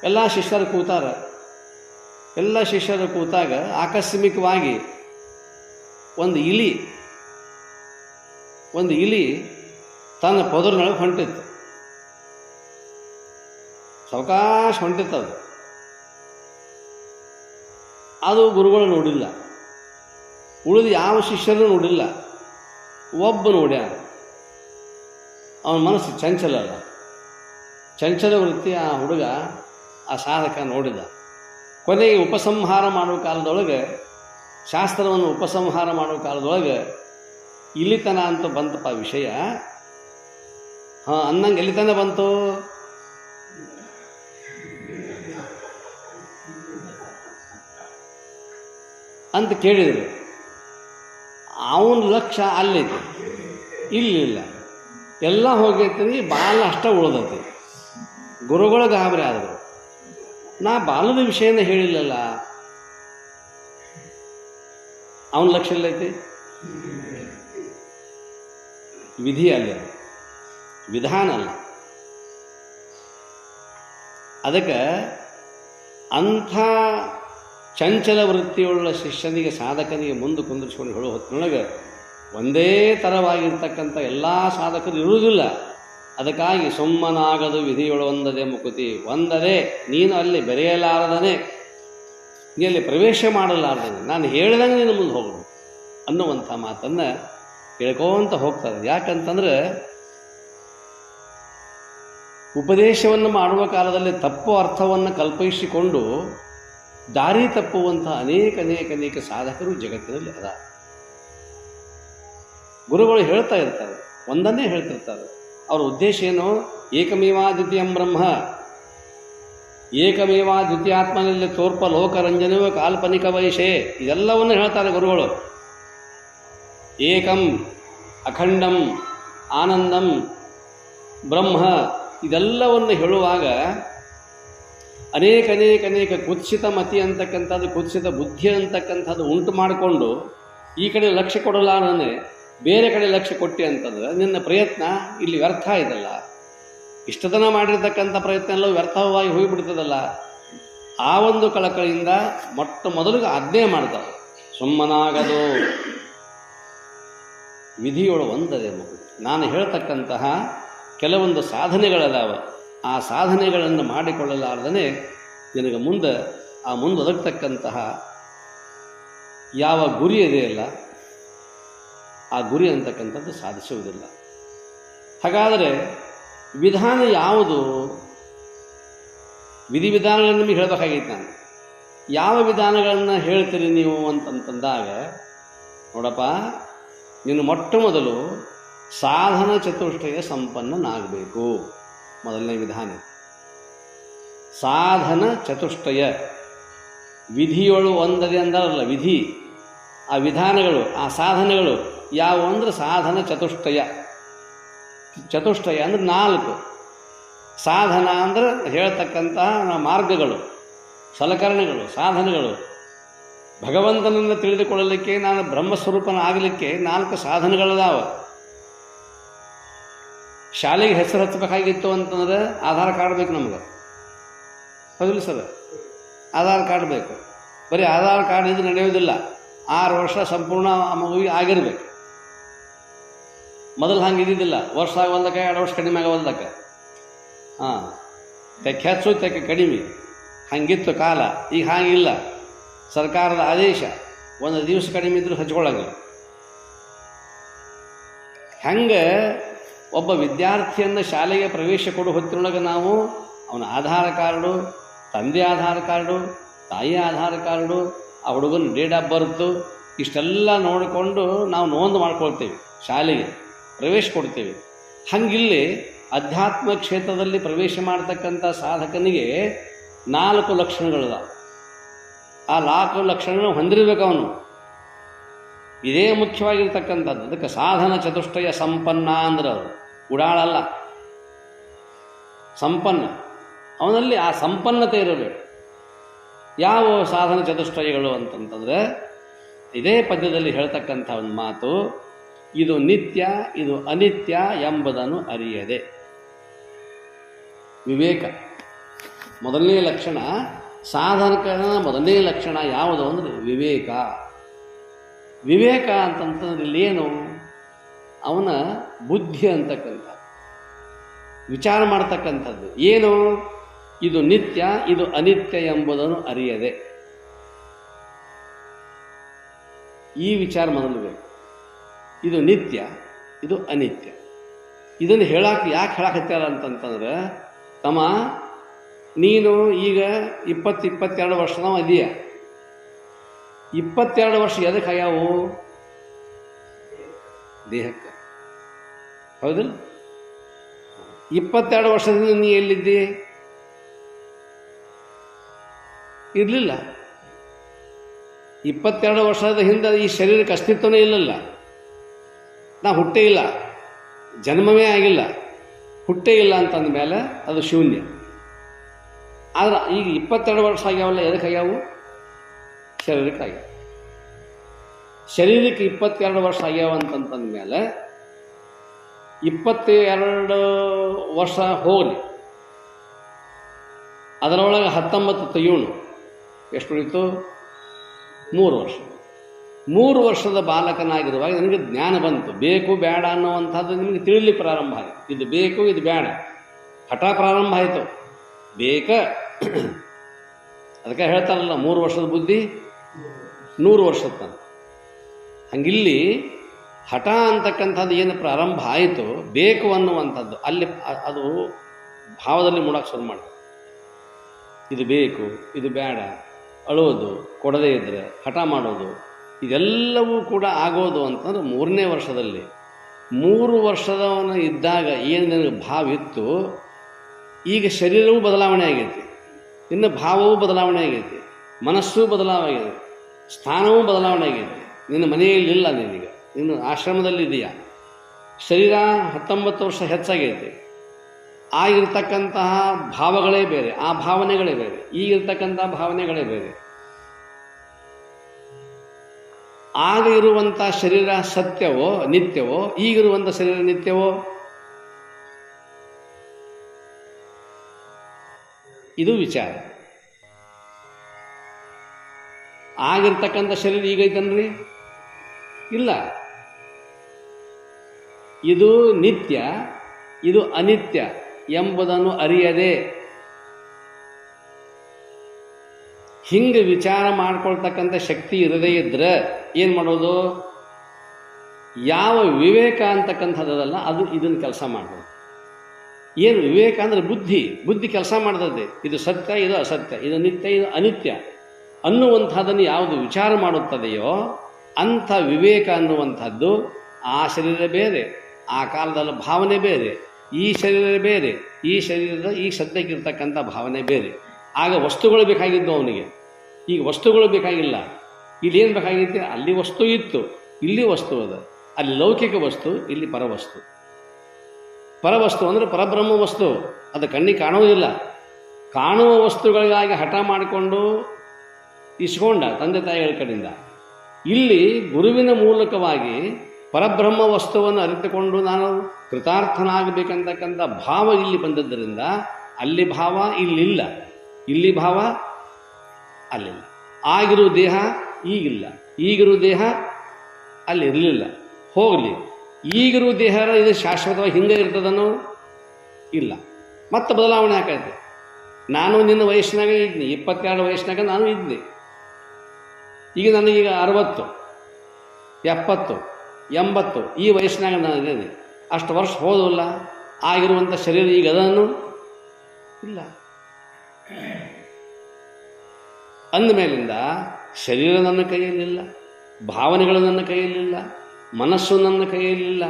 ಎಲ್ಲ ಶಿಷ್ಯರು ಕೂತಾರ. ಎಲ್ಲ ಶಿಷ್ಯರು ಕೂತಾಗ ಆಕಸ್ಮಿಕವಾಗಿ ಒಂದು ಇಲಿ ತನ್ನ ಪೊದರಿನೊಳಗೆ ಹೊಂಟಿತ್ತು. ಸಾವಕಾಶ ಹೊಂಟಿತ್ತದು. ಅದು ಗುರುಗಳು ನೋಡಿಲ್ಲ, ಉಳಿದು ಯಾವ ಶಿಷ್ಯರು ನೋಡಿಲ್ಲ. ಒಬ್ಬ ನೋಡ್ಯಾನ. ಅವನ ಮನಸ್ಸು ಚಂಚಲ ಅಲ್ಲ, ಚಂಚಲ ವೃತ್ತಿ. ಆ ಹುಡುಗ, ಆ ಸಾಧಕ ನೋಡಿದ. ಕೊನೆಗೆ ಉಪಸಂಹಾರ ಮಾಡುವ ಕಾಲದೊಳಗೆ, ಶಾಸ್ತ್ರವನ್ನು ಉಪಸಂಹಾರ ಮಾಡುವ ಕಾಲದೊಳಗೆ ಇಲಿತನ ಅಂತ ಬಂತಪ್ಪ ವಿಷಯ. ಅನ್ನಂಗೆ ಎಲ್ಲಿತನ ಬಂತು? ಅಂತ ಕೇಳಿದರು. ಅವನ ಲಕ್ಷ್ಯ ಅಲ್ಲೈತಿ, ಇಲ್ಲಿಲ್ಲ. ಎಲ್ಲ ಹೋಗೈತಿ, ಬಾಲ ಅಷ್ಟ ಉಳ್ದೈತಿ. ಗುರುಗಳು ಗಾಬರಿ ಆದರು. ನಾ ಬಾಲದ ವಿಷಯನ ಹೇಳಿಲ್ಲಲ್ಲ. ಅವನ ಲಕ್ಷ್ಯ ಎಲ್ಲೈತಿ? ವಿಧಿ ಅಲ್ಲ, ವಿಧಾನ ಅಲ್ಲ. ಅದಕ್ಕೆ ಅಂಥ ಚಂಚಲ ವೃತ್ತಿಯುಳ್ಳ ಶಿಷ್ಯನಿಗೆ, ಸಾಧಕನಿಗೆ ಮುಂದೆ ಕುಂದಿರಿಸ್ಕೊಂಡು ಹೇಳೋ ಹೊತ್ತಿನೊಳಗೆ ಒಂದೇ ಥರವಾಗಿರ್ತಕ್ಕಂಥ ಎಲ್ಲ ಸಾಧಕರು ಇರುವುದಿಲ್ಲ. ಅದಕ್ಕಾಗಿ ಸುಮ್ಮನಾಗದು ವಿಧಿಯೊಳೊಂದದೆ ಮುಕುತಿ. ಒಂದದೇ ನೀನು ಅಲ್ಲಿ ಬೆರೆಯಲಾರದನೆ, ನೀ ಅಲ್ಲಿ ಪ್ರವೇಶ ಮಾಡಲಾರದನೆ, ನಾನು ಹೇಳಿದಂಗೆ ನೀನು ಮುಂದೆ ಹೋಗೋದು ಅನ್ನುವಂಥ ಮಾತನ್ನು ಹೇಳ್ಕೋತ ಹೋಗ್ತಾರೆ. ಯಾಕಂತಂದ್ರೆ ಉಪದೇಶವನ್ನು ಮಾಡುವ ಕಾಲದಲ್ಲಿ ತಪ್ಪು ಅರ್ಥವನ್ನು ಕಲ್ಪಿಸಿಕೊಂಡು ದಾರಿ ತಪ್ಪುವಂಥ ಅನೇಕ ಸಾಧಕರು ಜಗತ್ತಿನಲ್ಲಿ ಅದ. ಗುರುಗಳು ಹೇಳ್ತಾ ಇರ್ತಾರೆ, ಒಂದನ್ನೇ ಹೇಳ್ತಿರ್ತಾರೆ. ಅವರ ಉದ್ದೇಶ ಏನು? ಏಕಮೇವಾ ದ್ವಿತೀಯಂ ಬ್ರಹ್ಮ, ಏಕಮೇವಾ ದ್ವಿತೀಯಾತ್ಮನಲ್ಲಿ ತೋರ್ಪ ಲೋಕರಂಜನವೇ ಕಾಲ್ಪನಿಕ ವೈಶೇ. ಇದೆಲ್ಲವನ್ನು ಹೇಳ್ತಾರೆ ಗುರುಗಳು. ಏಕಂ ಅಖಂಡಂ ಆನಂದಂ ಬ್ರಹ್ಮ, ಇದೆಲ್ಲವನ್ನು ಹೇಳುವಾಗ ಅನೇಕ ಕುತ್ಸಿತ ಮತಿ ಅಂತಕ್ಕಂಥದ್ದು, ಕುತ್ಸಿತ ಬುದ್ಧಿ ಅಂತಕ್ಕಂಥದ್ದು ಉಂಟು ಮಾಡಿಕೊಂಡು ಈ ಕಡೆ ಲಕ್ಷ್ಯ ಕೊಡಲಾರನೆ ಬೇರೆ ಕಡೆ ಲಕ್ಷ್ಯ ಕೊಟ್ಟಿ ಅಂತಂದ್ರೆ ನಿನ್ನ ಪ್ರಯತ್ನ ಇಲ್ಲಿ ವ್ಯರ್ಥ ಇದಲ್ಲ. ಇಷ್ಟತನ ಮಾಡಿರ್ತಕ್ಕಂಥ ಪ್ರಯತ್ನ ಎಲ್ಲ ವ್ಯರ್ಥವಾಗಿ ಹೋಗಿಬಿಡ್ತದಲ್ಲ. ಆ ಒಂದು ಕಳಕಳಿಯಿಂದ ಮೊಟ್ಟ ಮೊದಲಿಗೆ ಆಜ್ಞೆ ಮಾಡ್ತಾರೆ, ಸುಮ್ಮನಾಗದು ವಿಧಿಯೊಳು ಒಂದದೇ ಮಗು. ನಾನು ಹೇಳ್ತಕ್ಕಂತಹ ಕೆಲವೊಂದು ಸಾಧನೆಗಳದಾವ, ಆ ಸಾಧನೆಗಳನ್ನು ಮಾಡಿಕೊಳ್ಳಲಾರ್ದೇ ನಿನಗೆ ಮುಂದೆ ಮುಂದೊದಗ್ತಕ್ಕಂತಹ ಯಾವ ಗುರಿ ಇದೆಯಲ್ಲ ಆ ಗುರಿ ಅಂತಕ್ಕಂಥದ್ದು ಸಾಧಿಸುವುದಿಲ್ಲ. ಹಾಗಾದರೆ ವಿಧಾನ ಯಾವುದು? ವಿಧಿವಿಧಾನಗಳನ್ನು ನಿಮಗೆ ಹೇಳಬೇಕಾಗಿತ್ತು. ನಾನು ಯಾವ ವಿಧಾನಗಳನ್ನು ಹೇಳ್ತೀರಿ ನೀವು ಅಂತಂದಾಗ, ನೋಡಪ್ಪ, ನೀನು ಮೊಟ್ಟ ಮೊದಲು ಸಾಧನ ಚತುಷ್ಟಯ ಸಂಪನ್ನನಾಗಬೇಕು. ಮೊದಲನೇ ವಿಧಾನ ಸಾಧನ ಚತುಷ್ಟಯ. ವಿಧಿಯೊಳು ಒಂದದೆ ಅಂದಾರಲ್ಲ, ವಿಧಿ, ಆ ವಿಧಾನಗಳು, ಆ ಸಾಧನೆಗಳು ಯಾವುವು ಅಂದ್ರೆ ಸಾಧನ ಚತುಷ್ಟಯ. ಚತುಷ್ಟಯ ಅಂದರೆ 4. ಸಾಧನ ಅಂದ್ರೆ ಹೇಳ್ತಕ್ಕಂತಹ ಮಾರ್ಗಗಳು, ಸಲಕರಣೆಗಳು, ಸಾಧನಗಳು. ಭಗವಂತನನ್ನು ತಿಳಿದುಕೊಳ್ಳಲಿಕ್ಕೆ, ನಾನು ಬ್ರಹ್ಮಸ್ವರೂಪನಾಗಲಿಕ್ಕೆ 4 ಸಾಧನಗಳದಾವ. ಶಾಲೆಗೆ ಹೆಸರು ಹಚ್ಚಬೇಕಾಗಿತ್ತು ಅಂತಂದ್ರೆ ಆಧಾರ್ ಕಾರ್ಡ್ ಬೇಕು ನಮ್ಗೆ, ಹೌದಿಲ್ಲ ಸರ್? ಆಧಾರ್ ಕಾರ್ಡ್ ಬೇಕು. ಬರೀ ಆಧಾರ್ ಕಾರ್ಡ್ ಇದು ನಡೆಯೋದಿಲ್ಲ. 6 ವರ್ಷ ಸಂಪೂರ್ಣ ಮಗುವಿಗೆ ಆಗಿರ್ಬೇಕು. ಮೊದಲು ಹಂಗೆ ಇದ್ದಿದ್ದಿಲ್ಲ. ವರ್ಷ ಆಗೋದಕ್ಕೆ 2 ವರ್ಷ ಕಡಿಮೆ ಆಗೋದಕ್ಕೆ ತೆಕ್ಕೆ ಹೆಚ್ಚು ತೆಕ್ಕೆ ಕಡಿಮೆ ಹಂಗಿತ್ತು ಕಾಲ. ಈಗ ಹಾಗಿಲ್ಲ. ಸರ್ಕಾರದ ಆದೇಶ, 1 ದಿವಸ ಕಡಿಮೆ ಇದ್ರೂ ಹಚ್ಕೊಳ್ಳಂಗಿಲ್ಲ. ಹೆಂಗೆ ಒಬ್ಬ ವಿದ್ಯಾರ್ಥಿಯನ್ನು ಶಾಲೆಗೆ ಪ್ರವೇಶ ಕೊಡೋ ಹೊತ್ತಿನೊಳಗೆ ನಾವು ಅವನ ಆಧಾರ್ ಕಾರ್ಡು, ತಂದೆ ಆಧಾರ್ ಕಾರ್ಡು, ತಾಯಿ ಆಧಾರ್ ಕಾರ್ಡು, ಆ ಹುಡುಗನ ಡೇಟ್ ಆಫ್ ಬರ್ತು ಇಷ್ಟೆಲ್ಲ ನೋಡಿಕೊಂಡು ನಾವು ನೋಂದು ಮಾಡ್ಕೊಳ್ತೇವೆ, ಶಾಲೆಗೆ ಪ್ರವೇಶ ಕೊಡ್ತೇವೆ. ಹಂಗಿಲ್ಲಿ ಅಧ್ಯಾತ್ಮ ಕ್ಷೇತ್ರದಲ್ಲಿ ಪ್ರವೇಶ ಮಾಡ್ತಕ್ಕಂಥ ಸಾಧಕನಿಗೆ 4 ಲಕ್ಷಣಗಳಿದ. ಆ 4 ಲಕ್ಷಣಗಳು ಹೊಂದಿರಬೇಕು ಅವನು. ಇದೇ ಮುಖ್ಯವಾಗಿರ್ತಕ್ಕಂಥದ್ದು. ಅದಕ್ಕೆ ಸಾಧನ ಚತುಷ್ಟಯ ಸಂಪನ್ನ ಅಂದ್ರೆ ಅವರು ಉಡಾಳಲ್ಲ, ಸಂಪನ್ನ. ಅವನಲ್ಲಿ ಆ ಸಂಪನ್ನತೆ ಇರಬೇಕು. ಯಾವ ಸಾಧನ ಚತುಷ್ಟಯಗಳು ಅಂತಂತಂದರೆ ಇದೇ ಪದ್ಯದಲ್ಲಿ ಹೇಳ್ತಕ್ಕಂಥ ಒಂದು ಮಾತು, ಇದು ನಿತ್ಯ ಇದು ಅನಿತ್ಯ ಎಂಬುದನ್ನು ಅರಿಯದೆ. ವಿವೇಕ ಮೊದಲನೇ ಲಕ್ಷಣ. ಸಾಧಕನ ಮೊದಲನೇ ಲಕ್ಷಣ ಯಾವುದು ಅಂದರೆ ವಿವೇಕ. ವಿವೇಕ ಅಂತಂತಂದ್ರೆ ಇಲ್ಲೇನು, ಅವನ ಬುದ್ಧಿ ಅಂತಕ್ಕಂಥ ವಿಚಾರ ಮಾಡ್ತಕ್ಕಂಥದ್ದು ಏನು, ಇದು ನಿತ್ಯ ಇದು ಅನಿತ್ಯ ಎಂಬುದನ್ನು ಅರಿಯದೆ. ಈ ವಿಚಾರ ಮೊದಲು ಬೇಕು. ಇದು ನಿತ್ಯ ಇದು ಅನಿತ್ಯ. ಇದನ್ನು ಯಾಕೆ ಹೇಳಕತ್ಯಾರ ಅಂತಂತಂದ್ರೆ, ತಮ್ಮ ನೀನು ಈಗ 22 ವರ್ಷದವ ಇದೆಯಾ, 22 ವರ್ಷ ಎದಕ್ಕೆ ಆಗ್ಯಾವು? ದೇಹಕ್ಕೆ. ಹೌದಿಲ್ಲ? 22 ವರ್ಷದಿಂದ ನೀ ಎಲ್ಲಿದ್ದಿ? ಇರಲಿಲ್ಲ. 22 ವರ್ಷದ ಹಿಂದೆ ಈ ಶರೀರಕ್ಕೆ ಅಸ್ತಿತ್ವನೇ ಇಲ್ಲಲ್ಲ. ನಾ ಹುಟ್ಟೇ ಇಲ್ಲ, ಜನ್ಮವೇ ಆಗಿಲ್ಲ, ಹುಟ್ಟೇ ಇಲ್ಲ ಅಂತಂದ ಮೇಲೆ ಅದು ಶೂನ್ಯ. ಆದ್ರೆ ಈಗ 22 ವರ್ಷ ಆಗ್ಯಾವಲ್ಲ, ಎದಕ್ಕೆ ಆಗ್ಯಾವು? ಶರೀರಕ್ಕೆ ಆಗ್ಯಾವ. ಶರೀರಕ್ಕೆ 22 ವರ್ಷ ಆಗ್ಯಾವ ಅಂತಂತಂದ ಮೇಲೆ 22 ವರ್ಷ ಹೋಗಲಿ, ಅದರೊಳಗೆ 19 ತೆಗೆಯೋಣ, ಎಷ್ಟು ಉಳಿತು? 3 ವರ್ಷ. 3 ವರ್ಷದ ಬಾಲಕನಾಗಿರುವಾಗ ನನಗೆ ಜ್ಞಾನ ಬಂತು. ಬೇಕು ಬೇಡ ಅನ್ನುವಂಥದ್ದು ನಿಮಗೆ ತಿಳಿಲಿಕ್ಕೆ ಪ್ರಾರಂಭ ಆಯಿತು. ಇದು ಬೇಕು ಇದು ಬೇಡ, ಹಠ ಪ್ರಾರಂಭ ಆಯಿತು. ಬೇಕ ಅದಕ್ಕೆ ಹೇಳ್ತಾರಲ್ಲ, 3 ವರ್ಷದ ಬುದ್ಧಿ 100 ವರ್ಷದ ತನಕ. ಹಂಗಿಲ್ಲಿ ಹಠ ಅಂತಕ್ಕಂಥದ್ದು ಏನು ಪ್ರಾರಂಭ ಆಯಿತು, ಬೇಕು ಅನ್ನುವಂಥದ್ದು ಅಲ್ಲಿ ಅದು ಭಾವದಲ್ಲಿ ಮೂಡಕ್ಕೆ ಶುರು ಮಾಡ್ತಾರೆ. ಇದು ಬೇಕು ಇದು ಬೇಡ, ಅಳೋದು, ಕೊಡದೇ ಇದ್ದರೆ ಹಠ ಮಾಡೋದು, ಇದೆಲ್ಲವೂ ಕೂಡ ಆಗೋದು ಅಂತಂದ್ರೆ 3ನೇ ವರ್ಷದಲ್ಲಿ. 3 ವರ್ಷದವನು ಇದ್ದಾಗ ಏನು ನನಗೆ ಭಾವ ಇತ್ತು, ಈಗ ಶರೀರವೂ ಬದಲಾವಣೆ ಆಗೈತಿ, ಇನ್ನು ಭಾವವೂ ಬದಲಾವಣೆ ಆಗೈತಿ, ಮನಸ್ಸೂ ಬದಲಾವಣೆ ಆಗೈತಿ, ಸ್ಥಾನವೂ ಬದಲಾವಣೆ ಆಗೈತಿ. ನಿನ್ನ ಮನೆಯಲ್ಲಿಲ್ಲ, ನೀನೀಗ ನೀನು ಆಶ್ರಮದಲ್ಲಿದೆಯಾ, ಶರೀರ 19 ವರ್ಷ ಹೆಚ್ಚಾಗೈತಿ. ಆಗಿರ್ತಕ್ಕಂತಹ ಭಾವಗಳೇ ಬೇರೆ, ಆ ಭಾವನೆಗಳೇ ಬೇರೆ, ಈಗಿರ್ತಕ್ಕಂತಹ ಭಾವನೆಗಳೇ ಬೇರೆ. ಆಗ ಇರುವಂಥ ಶರೀರ ಸತ್ಯವೋ ನಿತ್ಯವೋ, ಈಗಿರುವಂಥ ಶರೀರ ನಿತ್ಯವೋ? ಇದು ವಿಚಾರ. ಆಗಿರ್ತಕ್ಕಂಥ ಶರೀರ ಈಗೈತನ್ರಿ? ಇಲ್ಲ. ಇದು ನಿತ್ಯ ಇದು ಅನಿತ್ಯ ಎಂಬುದನ್ನು ಅರಿಯದೆ ಹಿಂಗೆ ವಿಚಾರ ಮಾಡ್ಕೊಳ್ತಕ್ಕಂಥ ಶಕ್ತಿ ಇರದೇ ಇದ್ರೆ ಏನು ಮಾಡೋದು? ಯಾವ ವಿವೇಕ ಅಂತಕ್ಕಂಥದ್ದಲ್ಲ, ಅದು ಇದನ್ನು ಕೆಲಸ ಮಾಡೋದು. ಏನು ವಿವೇಕ ಅಂದರೆ ಬುದ್ಧಿ ಕೆಲಸ ಮಾಡ್ತದೆ. ಇದು ಸತ್ಯ ಇದು ಅಸತ್ಯ, ಇದು ನಿತ್ಯ ಇದು ಅನಿತ್ಯ ಅನ್ನುವಂಥದ್ದನ್ನು ಯಾವುದು ವಿಚಾರ ಮಾಡುತ್ತದೆಯೋ ಅಂಥ ವಿವೇಕ ಅನ್ನುವಂಥದ್ದು. ಆ ಶರೀರ ಬೇರೆ, ಆ ಕಾಲದಲ್ಲಿ ಭಾವನೆ ಬೇರೆ, ಈ ಶರೀರ ಬೇರೆ, ಈ ಶರೀರದ ಈ ಸದ್ಯಕ್ಕಿರ್ತಕ್ಕಂಥ ಭಾವನೆ ಬೇರೆ. ಆಗ ವಸ್ತುಗಳು ಬೇಕಾಗಿದ್ದು ಅವನಿಗೆ, ಈಗ ವಸ್ತುಗಳು ಬೇಕಾಗಿಲ್ಲ. ಇಲ್ಲೇನು ಬೇಕಾಗಿತ್ತು? ಅಲ್ಲಿ ವಸ್ತು ಇತ್ತು, ಇಲ್ಲಿ ವಸ್ತು ಅದ. ಅಲ್ಲಿ ಲೌಕಿಕ ವಸ್ತು, ಇಲ್ಲಿ ಪರವಸ್ತು. ಪರವಸ್ತು ಅಂದರೆ ಪರಬ್ರಹ್ಮ ವಸ್ತು, ಅದು ಕಣ್ಣಿಗೆ ಕಾಣುವುದಿಲ್ಲ. ಕಾಣುವ ವಸ್ತುಗಳಿಗಾಗಿ ಹಠ ಮಾಡಿಕೊಂಡು ಇಸ್ಕೊಂಡ ತಂದೆ ತಾಯಿಗಳ ಕಡೆಯಿಂದ. ಇಲ್ಲಿ ಗುರುವಿನ ಮೂಲಕವಾಗಿ ಪರಬ್ರಹ್ಮ ವಸ್ತುವನ್ನು ಅರಿತುಕೊಂಡು ನಾನು ಕೃತಾರ್ಥನಾಗಬೇಕಂತಕ್ಕಂಥ ಭಾವ ಇಲ್ಲಿ ಬಂದದ್ದರಿಂದ ಅಲ್ಲಿ ಭಾವ ಇಲ್ಲಿಲ್ಲ, ಇಲ್ಲಿ ಭಾವ ಅಲ್ಲಿಲ್ಲ. ಆಗಿರೋ ದೇಹ ಈಗಿಲ್ಲ, ಈಗಿರೋ ದೇಹ ಅಲ್ಲಿ ಇರಲಿಲ್ಲ, ಹೋಗಲಿ. ಈಗಿರೋ ದೇಹ ಇದು ಶಾಶ್ವತವಾಗಿ ಹಿಂಗೆ ಇರ್ತದನೋ? ಇಲ್ಲ, ಮತ್ತೆ ಬದಲಾವಣೆ ಆಕೈತೆ. ನಾನು ನಿನ್ನ ವಯಸ್ಸಿನಾಗ ಇದ್ನಿ, 22 ವಯಸ್ಸಿನಾಗ ನಾನು ಇದ್ನಿ. ಈಗ ನನಗೀಗ 60, 70, 80 ಈ ವಯಸ್ಸಿನಾಗ ನಾನು ಇದ್ದೇನೆ. ಅಷ್ಟು ವರ್ಷ ಹೋದಲ್ಲ, ಆಗಿರುವಂಥ ಶರೀರ ಈಗ ಅದನ್ನು ಇಲ್ಲ ಅಂದಮೇಲಿಂದ ಶರೀರ ನನ್ನ ಕೈಯಲ್ಲಿಲ್ಲ, ಭಾವನೆಗಳು ನನ್ನ ಕೈಯಲ್ಲಿಲ್ಲ, ಮನಸ್ಸು ನನ್ನ ಕೈಯಲ್ಲಿಲ್ಲ.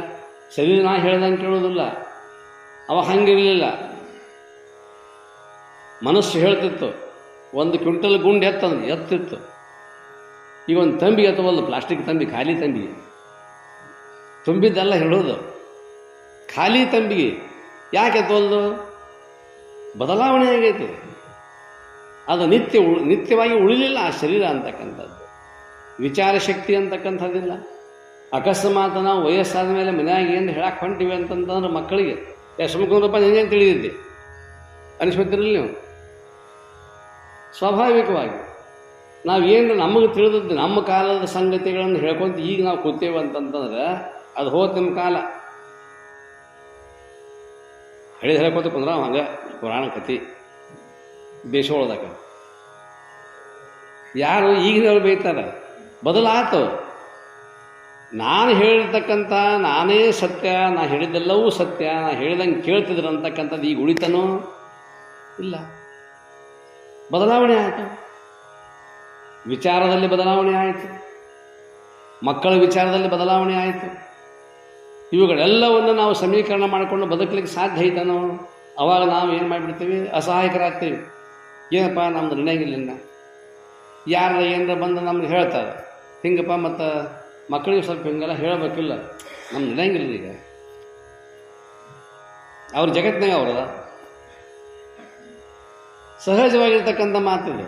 ಶರೀರ ನಾ ಹೇಳ್ದಂಗೆ ಕೇಳೋದಿಲ್ಲ, ಅವ ಹಂಗಿರಲಿಲ್ಲ. ಮನಸ್ಸು ಹೇಳ್ತಿತ್ತು, 1 ಕ್ವಿಂಟಲ್ ಗುಂಡು ಎತ್ತಿತ್ತು. ಈಗ ಒಂದು ತಂಬಿ ಎತ್ತವಲ್ದು, ಪ್ಲಾಸ್ಟಿಕ್ ತಂಬಿ, ಖಾಲಿ ತಂಬಿ ತುಂಬಿದ್ದೆಲ್ಲ ಹೇಳೋದು. ಖಾಲಿ ತಂಬಿಗೆ ಯಾಕೆ ಎತ್ತವಲ್ದು? ಬದಲಾವಣೆ ಆಗೈತಿ. ಅದು ನಿತ್ಯವಾಗಿ ಉಳಿಲಿಲ್ಲ ಆ ಶರೀರ ಅಂತಕ್ಕಂಥದ್ದು. ವಿಚಾರ ಶಕ್ತಿ ಅಂತಕ್ಕಂಥದ್ದಿಲ್ಲ. ಅಕಸ್ಮಾತ್ ನಾವು ವಯಸ್ಸಾದ ಮೇಲೆ ಮನೆಯಾಗ ಏನು ಹೇಳಕ್ಕೆ ಹೊಂಟಿವಿ ಅಂತಂತಂದ್ರೆ ಮಕ್ಕಳಿಗೆ ಸುಮ್ಕೊಂಡ್ರಪ್ಪ ನಿಂಗೇನು ತಿಳಿದಿದ್ದೆ ಅನಿಸ್ಬಿಟ್ಟಿರಲಿ ನೀವು. ಸ್ವಾಭಾವಿಕವಾಗಿ ನಾವೇನು ನಮಗೆ ತಿಳಿದದ್ದು ನಮ್ಮ ಕಾಲದ ಸಂಗತಿಗಳನ್ನು ಹೇಳ್ಕೊಂತ ಈಗ ನಾವು ಕೂತೇವೆ ಅಂತಂತಂದ್ರೆ ಅದು ಹೋದ ನಿಮ್ಮ ಕಾಲ. ಹೇಳ್ಕೊತ ಕುಂದ್ರ ಹಂಗೆ ಪುರಾಣ ಕಥೆ ಬೇಸೋಳದಾಗ ಯಾರು ಈಗಿನವ್ರು ಬೈತಾರೆ. ಬದಲಾತು. ನಾನು ಹೇಳಿರ್ತಕ್ಕಂಥ ನಾನೇ ಸತ್ಯ, ನಾ ಹೇಳಿದ್ದೆಲ್ಲವೂ ಸತ್ಯ, ನಾ ಹೇಳಿದಂಗೆ ಕೇಳ್ತಿದ್ರು ಅಂತಕ್ಕಂಥದ್ದು ಈಗ ಉಳಿತನೋ ಇಲ್ಲ. ಬದಲಾವಣೆ ಆಯಿತು. ವಿಚಾರದಲ್ಲಿ ಬದಲಾವಣೆ ಆಯಿತು, ಮಕ್ಕಳ ವಿಚಾರದಲ್ಲಿ ಬದಲಾವಣೆ ಆಯಿತು. ಇವುಗಳೆಲ್ಲವನ್ನು ನಾವು ಸಮೀಕರಣ ಮಾಡಿಕೊಂಡು ಬದುಕಲಿಕ್ಕೆ ಸಾಧ್ಯ ಐತನೋ? ಅವಾಗ ನಾವು ಏನು ಮಾಡಿಬಿಡ್ತೀವಿ? ಅಸಹಾಯಕರಾಗ್ತೀವಿ. ಏನಪ್ಪ ನಮ್ದು ನಡೆಯಂಗಿಲ್ಲ. ಯಾರ ಏನಾರ ಬಂದು ನಮ್ಗೆ ಹೇಳ್ತಾರೆ ಹಿಂಗಪ್ಪ, ಮತ್ತು ಮಕ್ಕಳಿಗೆ ಸ್ವಲ್ಪ ಹಿಂಗೆಲ್ಲ ಹೇಳಬೇಕಿಲ್ಲ, ನಮ್ಗೆ ನಡೆಯಂಗಿಲ್ಲ. ಈಗ ಅವ್ರ ಜಗತ್ತಿನಾಗ ಅವ್ರದ ಸಹಜವಾಗಿರ್ತಕ್ಕಂಥ ಮಾತಿದೆ.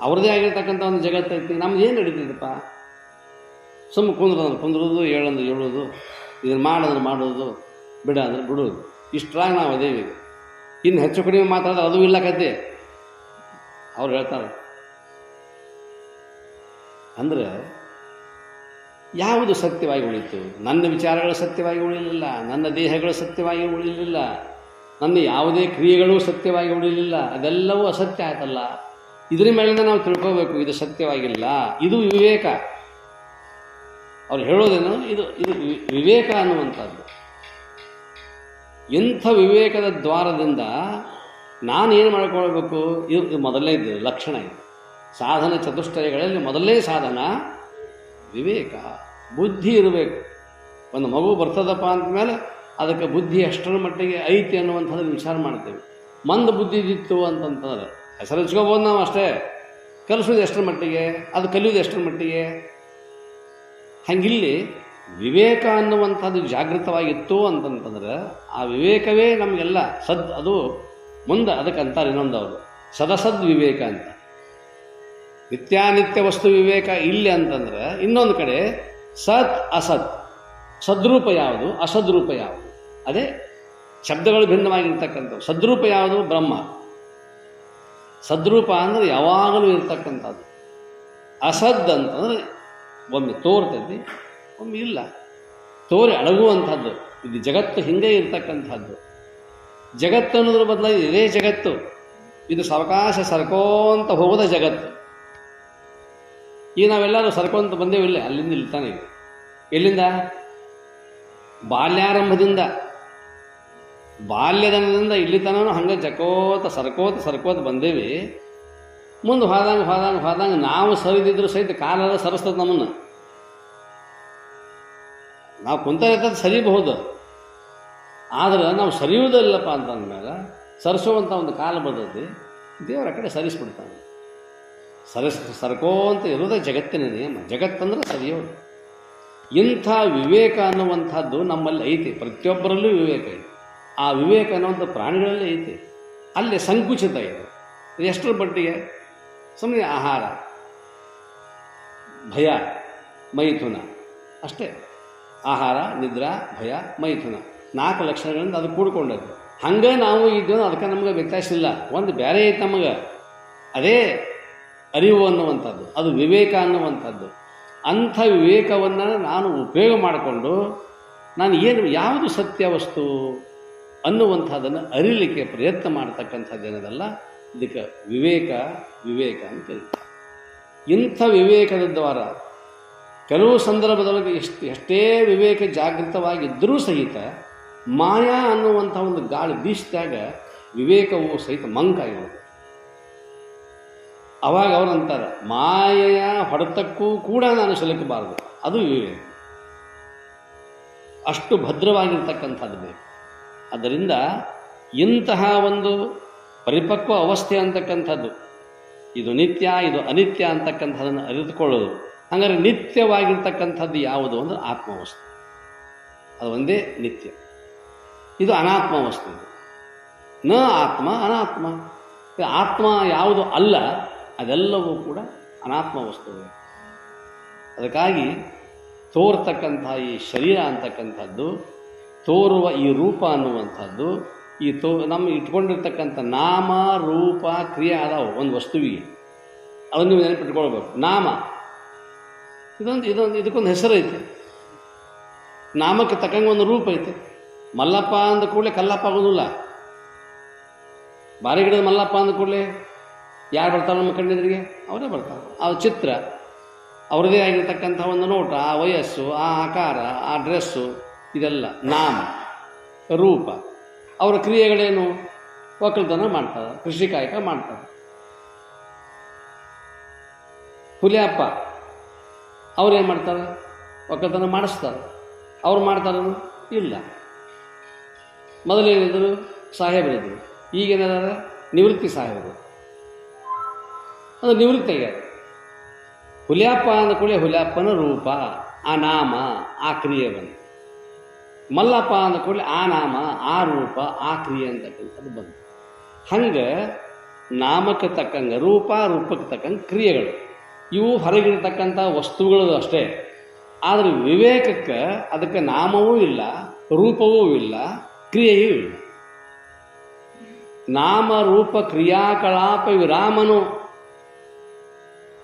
ಅವ್ರದ್ದೇ ಆಗಿರ್ತಕ್ಕಂಥ ಒಂದು ಜಗತ್ತೈತಿ. ನಮ್ದು ಏನು ನಡೀತಿದ್ದಪ್ಪ? ಸುಮ್ಮ ಕುಂದ್ರೋದು, ಹೇಳೋದು, ಇದನ್ನು ಮಾಡೋದು, ಬಿಡ ಅಂದ್ರೆ ಬಿಡೋದು. ಇಷ್ಟರಾಗಿ ನಾವು ಅದೇವಿ. ಇನ್ನು ಹೆಚ್ಚು ಕಡಿಮೆ ಮಾತಾಡಿದ್ರೆ ಅದು ಇಲ್ಲ ಕತೆ. ಅವ್ರು ಹೇಳ್ತಾರೆ. ಅಂದರೆ ಯಾವುದು ಸತ್ಯವಾಗಿ ಉಳಿತು? ನನ್ನ ವಿಚಾರಗಳು ಸತ್ಯವಾಗಿ ಉಳಿಲಿಲ್ಲ, ನನ್ನ ದೇಹಗಳು ಸತ್ಯವಾಗಿ ಉಳಿಲಿಲ್ಲ, ನನ್ನ ಯಾವುದೇ ಕ್ರಿಯೆಗಳು ಸತ್ಯವಾಗಿ ಉಳಿಲಿಲ್ಲ. ಅದೆಲ್ಲವೂ ಅಸತ್ಯ ಆಯ್ತಲ್ಲ. ಇದರ ಮೇಲಿಂದ ನಾವು ತಿಳ್ಕೋಬೇಕು, ಇದು ಸತ್ಯವಾಗಿಲ್ಲ. ಇದು ವಿವೇಕ. ಅವ್ರು ಹೇಳೋದೇನು? ಇದು ವಿವೇಕ ಅನ್ನುವಂಥದ್ದು. ಇಂಥ ವಿವೇಕದ ದ್ವಾರದಿಂದ ನಾನು ಏನು ಮಾಡ್ಕೊಳ್ಬೇಕು? ಇದು ಮೊದಲನೇ ಲಕ್ಷಣ. ಇದು ಸಾಧನ ಚತುಷ್ಟಯಗಳಲ್ಲಿ ಮೊದಲನೇ ಸಾಧನ ವಿವೇಕ. ಬುದ್ಧಿ ಇರಬೇಕು. ಒಂದು ಮಗು ಬರ್ತದಪ್ಪ ಅಂದಮೇಲೆ ಅದಕ್ಕೆ ಬುದ್ಧಿ ಎಷ್ಟರ ಮಟ್ಟಿಗೆ ಐತಿ ಅನ್ನುವಂಥದ್ದನ್ನು ವಿಚಾರ ಮಾಡ್ತೇವೆ. ಮಂದ ಬುದ್ಧಿ ಇದ್ದಿತ್ತು ಅಂತಂತಂದ್ರೆ ಹೆಸರು ಹಚ್ಕೋಬೋದು ನಾವು ಅಷ್ಟೇ. ಕಲಿಸೋದು ಎಷ್ಟರ ಮಟ್ಟಿಗೆ, ಅದು ಕಲಿಯೋದು ಎಷ್ಟರ ಮಟ್ಟಿಗೆ. ಹಂಗಿಲ್ಲಿ ವಿವೇಕ ಅನ್ನುವಂಥದ್ದು ಜಾಗೃತವಾಗಿತ್ತು ಅಂತಂತಂದ್ರೆ ಆ ವಿವೇಕವೇ ನಮಗೆಲ್ಲ ಅದು ಮುಂದೆ ಅದಕ್ಕೆ ಅಂತಾರೆ ಇನ್ನೊಂದವರು ಸದಸದ್ ವಿವೇಕ ಅಂತ. ನಿತ್ಯಾನಿತ್ಯ ವಸ್ತು ವಿವೇಕ ಇಲ್ಲಿ ಅಂತಂದ್ರೆ ಇನ್ನೊಂದು ಕಡೆ ಸತ್ ಅಸತ್, ಸದ್ರೂಪ ಯಾವುದು, ಅಸದ್ರೂಪ ಯಾವುದು. ಅದೇ ಶಬ್ದಗಳು ಭಿನ್ನವಾಗಿರ್ತಕ್ಕಂಥವು. ಸದ್ರೂಪ ಯಾವುದು? ಬ್ರಹ್ಮ. ಸದ್ರೂಪ ಅಂದರೆ ಯಾವಾಗಲೂ ಇರ್ತಕ್ಕಂಥದ್ದು. ಅಸದ್ ಅಂತಂದ್ರೆ ಒಮ್ಮೆ ತೋರ್ತೈತಿ, ಒಮ್ಮೆ ಇಲ್ಲ. ತೋರಿ ಅಡಗುವಂಥದ್ದು. ಇದು ಜಗತ್ತು ಹಿಂಗೆ ಇರ್ತಕ್ಕಂಥದ್ದು. ಜಗತ್ತು ಅನ್ನೋದ್ರ ಬದಲಾಗಿ ಇದೇ ಜಗತ್ತು. ಇದು ಸಾವಕಾಶ ಸರ್ಕೋಂತ ಹೋಗೋದ ಜಗತ್ತು. ಈಗ ನಾವೆಲ್ಲರೂ ಸರ್ಕೊಂತ ಬಂದೇವಿಲ್ಲ, ಅಲ್ಲಿಂದ ಇಲ್ತಾನೆ. ಎಲ್ಲಿಂದ? ಬಾಲ್ಯಾರಂಭದಿಂದ, ಬಾಲ್ಯದನದಿಂದ ಇಲ್ಲಿ ತನೂ ಹಂಗೆ ಸರ್ಕೋತ ಬಂದೇವಿ. ಮುಂದೆ ಹೋದಂಗೆ ನಾವು ಸರಿದಿದ್ರು ಸಹಿತ ಕಾಲೆಲ್ಲ ಸರಿಸ್ತದೆ ನಮ್ಮನ್ನು. ನಾವು ಕುಂತಿರ್ತದೆ ಸರಿಬಹುದು, ಆದರೆ ನಾವು ಸರಿಯುವುದಿಲ್ಲಪ್ಪ ಅಂತಂದ್ಮೇಲೆ ಸರಿಸುವಂಥ ಒಂದು ಕಾಲ ಬರ್ತೈತಿ. ದೇವರ ಕಡೆ ಸರಿಸ್ಬಿಡ್ತಾನೆ. ಸರ್ಕೋಂತ ಇರೋದೇ ಜಗತ್ತಿನ ನಿಯಮ. ಜಗತ್ತಂದ್ರೆ ಸರಿಯೋದು. ಇಂಥ ವಿವೇಕ ಅನ್ನುವಂಥದ್ದು ನಮ್ಮಲ್ಲಿ ಐತಿ. ಪ್ರತಿಯೊಬ್ಬರಲ್ಲೂ ವಿವೇಕ ಐತಿ. ಆ ವಿವೇಕ ಅನ್ನುವಂಥ ಪ್ರಾಣಿಗಳಲ್ಲಿ ಐತಿ. ಅಲ್ಲಿ ಸಂಕುಚಿತ ಇದೆ. ಇದು ಎಷ್ಟರ ಮಟ್ಟಿಗೆ? ಸುಮ್ಮನೆ ಆಹಾರ, ಭಯ, ಮೈಥುನ ಅಷ್ಟೇ. ಆಹಾರ, ನಿದ್ರಾ, ಭಯ, ಮೈಥುನ 4 ಲಕ್ಷಣಗಳಿಂದ ಅದು ಕೂಡ್ಕೊಂಡದ್ದು. ಹಂಗೆ ನಾವು ಇದ್ದೇವೆ. ಅದಕ್ಕೆ ನಮ್ಗೆ ವ್ಯತ್ಯಾಸ ಇಲ್ಲ. ಒಂದು ಬೇರೆ ಐತೆ ನಮಗೆ. ಅದೇ ಅರಿವು ಅನ್ನುವಂಥದ್ದು, ಅದು ವಿವೇಕ ಅನ್ನುವಂಥದ್ದು. ಅಂಥ ವಿವೇಕವನ್ನು ನಾನು ಉಪಯೋಗ ಮಾಡಿಕೊಂಡು ನಾನು ಯಾವುದು ಸತ್ಯ ವಸ್ತು ಅನ್ನುವಂಥದ್ದನ್ನು ಅರಿಲಿಕ್ಕೆ ಪ್ರಯತ್ನ ಮಾಡ್ತಕ್ಕಂಥದ್ದೇನದಲ್ಲ, ಇದಕ್ಕೆ ವಿವೇಕ ಅಂತ ಕರೀತಾರೆ. ಇಂಥ ವಿವೇಕದ ದ್ವಾರ ಕೆಲವು ಸಂದರ್ಭದೊಳಗೆ ಎಷ್ಟೇ ವಿವೇಕ ಜಾಗೃತವಾಗಿದ್ದರೂ ಸಹಿತ ಮಾಯಾ ಅನ್ನುವಂಥ ಒಂದು ಗಾಳಿ ಬೀಸಿದಾಗ ವಿವೇಕವು ಸಹಿತ ಮಂಕಾಗಿರುತ್ತೆ. ಅವಾಗ ಅವರಂತಾರೆ ಮಾಯೆಯ ಹೊಡೆತಕ್ಕೂ ಕೂಡ ನಾನು ಸಿಲುಕಬಾರದು. ಅದು ವಿವೇಕ. ಅಷ್ಟು ಭದ್ರವಾಗಿರ್ತಕ್ಕಂಥದ್ದು ಬೇಕು. ಆದ್ದರಿಂದ ಇಂತಹ ಒಂದು ಪರಿಪಕ್ವ ಅವಸ್ಥೆ ಅಂತಕ್ಕಂಥದ್ದು, ಇದು ನಿತ್ಯ ಇದು ಅನಿತ್ಯ ಅಂತಕ್ಕಂಥದ್ದನ್ನು ಅರಿತುಕೊಳ್ಳೋದು. ಹಾಗಾದರೆ ನಿತ್ಯವಾಗಿರ್ತಕ್ಕಂಥದ್ದು ಯಾವುದು ಅಂದರೆ ಆತ್ಮವಸ್ತು. ಅದು ಒಂದೇ ನಿತ್ಯ. ಇದು ಅನಾತ್ಮ ವಸ್ತು. ನ ಆತ್ಮ ಅನಾತ್ಮ. ಆತ್ಮ ಯಾವುದು ಅಲ್ಲ ಅದೆಲ್ಲವೂ ಕೂಡ ಅನಾತ್ಮ ವಸ್ತುಗಳು. ಅದಕ್ಕಾಗಿ ತೋರ್ತಕ್ಕಂಥ ಈ ಶರೀರ ಅಂತಕ್ಕಂಥದ್ದು, ತೋರುವ ಈ ರೂಪ ಅನ್ನುವಂಥದ್ದು, ಈ ನಮ್ಮ ಇಟ್ಕೊಂಡಿರ್ತಕ್ಕಂಥ ನಾಮ ರೂಪ ಕ್ರಿಯೆ ಅದಾವು ಒಂದು ವಸ್ತುವಿಗೆ. ಅದನ್ನು ನೀವು ನೆನಪಿಟ್ಕೊಳ್ಬೇಕು. ನಾಮ ಇದಕ್ಕೊಂದು ಹೆಸರು ಐತೆ. ನಾಮಕ್ಕೆ ತಕ್ಕಂಗೆ ಒಂದು ರೂಪ ಐತೆ. ಮಲ್ಲಪ್ಪ ಅಂದ ಕೂಡಲೇ ಕಲ್ಲಪ್ಪ ಆಗೋದಿಲ್ಲ. ಬಾರಿ ಗಿಡದ ಮಲ್ಲಪ್ಪ ಅಂದ ಕೂಡಲೇ ಯಾರು ಬರ್ತಾರೆ ನಮ್ಮ ಕಣ್ಣೆದುರಿಗೆ? ಅವರೇ ಬರ್ತಾರೆ. ಆ ಚಿತ್ರ, ಅವ್ರದ್ದೇ ಆಗಿರ್ತಕ್ಕಂಥ ಒಂದು ನೋಟ, ಆ ವಯಸ್ಸು, ಆ ಆಕಾರ, ಆ ಡ್ರೆಸ್ಸು, ಇದೆಲ್ಲ ನಾಮ ರೂಪ. ಅವರ ಕ್ರಿಯೆಗಳೇನು? ಒಕ್ಕಲ್ತನ ಮಾಡ್ತಾರೆ, ಕೃಷಿ ಕಾಯಕ ಮಾಡ್ತಾರೆ. ಹುಲಿಯಪ್ಪ ಅವ್ರೇನು ಮಾಡ್ತಾರೆ? ಒಕ್ಕಲ್ತನ ಮಾಡಿಸ್ತಾರೆ. ಅವ್ರು ಮಾಡ್ತಾರ? ಇಲ್ಲ. ಮೊದಲೇನಿದ್ರು ಸಾಹೇಬರಿದ್ರು, ಈಗೇನಾರ ನಿವೃತ್ತಿ ಸಾಹೇಬರು. ಅದು ನಿವೃತ್ತಿ ಆಗ್ಯಾರ. ಹುಲಿಯಪ್ಪ ಅಂದ ಕೂಡಲೇ ಹುಲಿಯಪ್ಪನ ರೂಪ, ಆ ನಾಮ, ಆ ಕ್ರಿಯೆ ಬಂತು. ಮಲ್ಲಪ್ಪ ಅಂದ ಕೂಡಲೇ ಆ ನಾಮ, ಆ ರೂಪ, ಆ ಕ್ರಿಯೆ ಅಂತಕ್ಕಂಥದ್ದು ಬಂತು. ಹಂಗೆ ನಾಮಕ್ಕೆ ತಕ್ಕಂಗೆ ರೂಪ, ರೂಪಕ್ಕೆ ತಕ್ಕಂಗೆ ಕ್ರಿಯೆಗಳು. ಇವು ಹೊರಗಿರ್ತಕ್ಕಂಥ ವಸ್ತುಗಳು ಅಷ್ಟೇ. ಆದರೆ ವಿವೇಕಕ್ಕೆ ಅದಕ್ಕೆ ನಾಮವೂ ಇಲ್ಲ, ರೂಪವೂ ಇಲ್ಲ, ಕ್ರಿಯೆಯೂ ಇಲ್ಲ. ನಾಮ ರೂಪ ಕ್ರಿಯಾಕಲಾಪ ವಿರಾಮನು.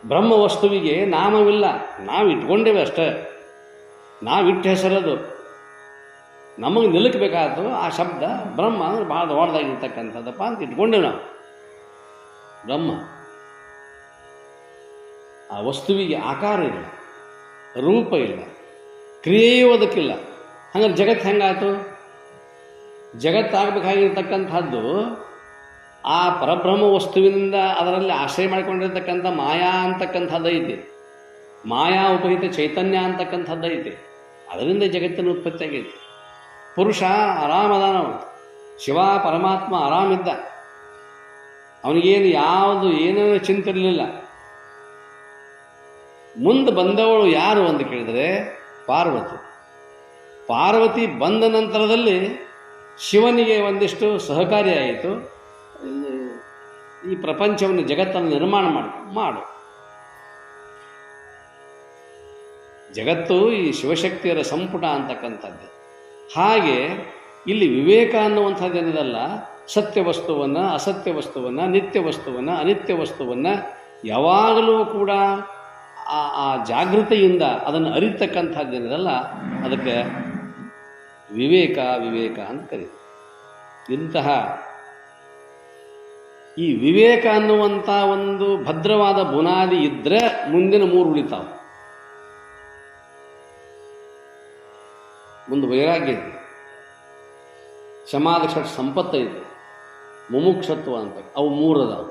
ಬ್ರಹ್ಮ ವಸ್ತುವಿಗೆ ನಾಮವಿಲ್ಲ, ನಾವು ಇಟ್ಕೊಂಡೇವೆ ಅಷ್ಟೇ. ನಾವಿಟ್ಟ ಹೆಸರದು. ನಮಗೆ ನಿಲುಕಬೇಕಾದ್ರು ಆ ಶಬ್ದ ಬ್ರಹ್ಮ ಅಂದ್ರೆ ಭಾಳ ದೊಡ್ಡದಾಗಿರ್ತಕ್ಕಂಥದ್ದಪ್ಪ ಅಂತ ಇಟ್ಕೊಂಡೇವೆ ನಾವು. ಬ್ರಹ್ಮ ಆ ವಸ್ತುವಿಗೆ ಆಕಾರ ಇಲ್ಲ, ರೂಪ ಇಲ್ಲ, ಕ್ರಿಯೆಯೂ ಅದಕ್ಕಿಲ್ಲ. ಹಂಗಾರೆ ಜಗತ್ತು ಹೆಂಗಾಯ್ತು? ಜಗತ್ತಾಗಬೇಕಾಗಿರ್ತಕ್ಕಂಥದ್ದು ಆ ಪರಬ್ರಹ್ಮ ವಸ್ತುವಿನಿಂದ ಅದರಲ್ಲಿ ಆಶ್ರಯ ಮಾಡಿಕೊಂಡಿರ್ತಕ್ಕಂಥ ಮಾಯಾ ಅಂತಕ್ಕಂಥದ್ದೈತಿ. ಮಾಯಾ ಉಪಹಿತ ಚೈತನ್ಯ ಅಂತಕ್ಕಂಥದ್ದೈತಿ. ಅದರಿಂದ ಜಗತ್ತಿನ ಉತ್ಪತ್ತಿ ಆಗೈತಿ. ಪುರುಷ ಆರಾಮದಾನವ, ಶಿವ ಪರಮಾತ್ಮ ಆರಾಮಿದ್ದ. ಅವನಿಗೇನು ಯಾವುದು ಏನೇನು ಚಿಂತೆ ಇರಲಿಲ್ಲ. ಮುಂದೆ ಬಂದವಳು ಯಾರು ಅಂತ ಕೇಳಿದರೆ ಪಾರ್ವತಿ. ಪಾರ್ವತಿ ಬಂದ ನಂತರದಲ್ಲಿ ಶಿವನಿಗೆ ಒಂದಿಷ್ಟು ಸಹಕಾರಿಯಾಯಿತು. ಈ ಪ್ರಪಂಚವನ್ನು ಜಗತ್ತನ್ನು ನಿರ್ಮಾಣ ಮಾಡು. ಜಗತ್ತು ಈ ಶಿವಶಕ್ತಿಯರ ಸಂಪುಟ ಅಂತಕ್ಕಂಥದ್ದು. ಹಾಗೆ ಇಲ್ಲಿ ವಿವೇಕ ಅನ್ನುವಂಥದ್ದು ಏನಿದಲ್ಲ, ಸತ್ಯ ವಸ್ತುವನ್ನು, ಅಸತ್ಯ ವಸ್ತುವನ್ನು, ನಿತ್ಯ ವಸ್ತುವನ್ನು, ಅನಿತ್ಯ ವಸ್ತುವನ್ನು ಯಾವಾಗಲೂ ಕೂಡ ಆ ಜಾಗೃತಿಯಿಂದ ಅದನ್ನು ಅರಿತಕ್ಕಂಥದ್ದೇನಿದಲ್ಲ, ಅದಕ್ಕೆ ವಿವೇಕ ವಿವೇಕ ಅಂತ ಕರೀತಾರೆ. ಇಂತಹ ಈ ವಿವೇಕ ಅನ್ನುವಂಥ ಒಂದು ಭದ್ರವಾದ ಬುನಾದಿ ಇದ್ದರೆ ಮುಂದಿನ ಮೂರು ಉಳಿತಾವೆ. ಮುಂದೆ ವೈರಾಗ್ಯ ಇದೆ, ಶಮಾದ ಷಟ್ ಸಂಪತ್ತ ಇದೆ, ಮುಮುಕ್ಷತ್ವ ಅಂತ, ಅವು ಮೂರದಾವು.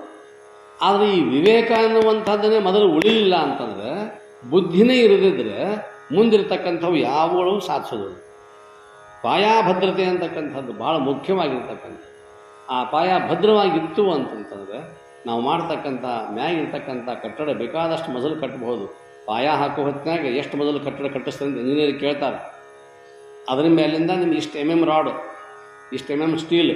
ಆದರೆ ಈ ವಿವೇಕ ಅನ್ನುವಂಥದ್ದನ್ನೇ ಮೊದಲು ಉಳಿಲಿಲ್ಲ ಅಂತಂದರೆ, ಬುದ್ಧಿನೇ ಇರದಿದ್ದರೆ ಮುಂದಿರ್ತಕ್ಕಂಥವು ಯಾವುಗಳು ಸಾಧಿಸೋದು. ಪಾಯಾಭದ್ರತೆ ಅಂತಕ್ಕಂಥದ್ದು ಭಾಳ ಮುಖ್ಯವಾಗಿರ್ತಕ್ಕಂಥದ್ದು. ಆ ಪಾಯ ಭದ್ರವಾಗಿತ್ತು ಅಂತಂತಂದರೆ ನಾವು ಮಾಡ್ತಕ್ಕಂಥ ಮ್ಯಾಗಿರ್ತಕ್ಕಂಥ ಕಟ್ಟಡ ಬೇಕಾದಷ್ಟು ಮೊದಲು ಕಟ್ಟಬಹುದು. ಪಾಯ ಹಾಕೋ ಹೊತ್ತಿನಾಗ ಎಷ್ಟು ಮೊದಲು ಕಟ್ಟಡ ಕಟ್ಟಿಸ್ತಾರೆ ಅಂತ ಇಂಜಿನಿಯರ್ ಕೇಳ್ತಾರೆ. ಅದರ ಮೇಲಿಂದ ನಿಮ್ಗೆ ಇಷ್ಟು MM ರಾಡು, ಇಷ್ಟು MM ಸ್ಟೀಲ್.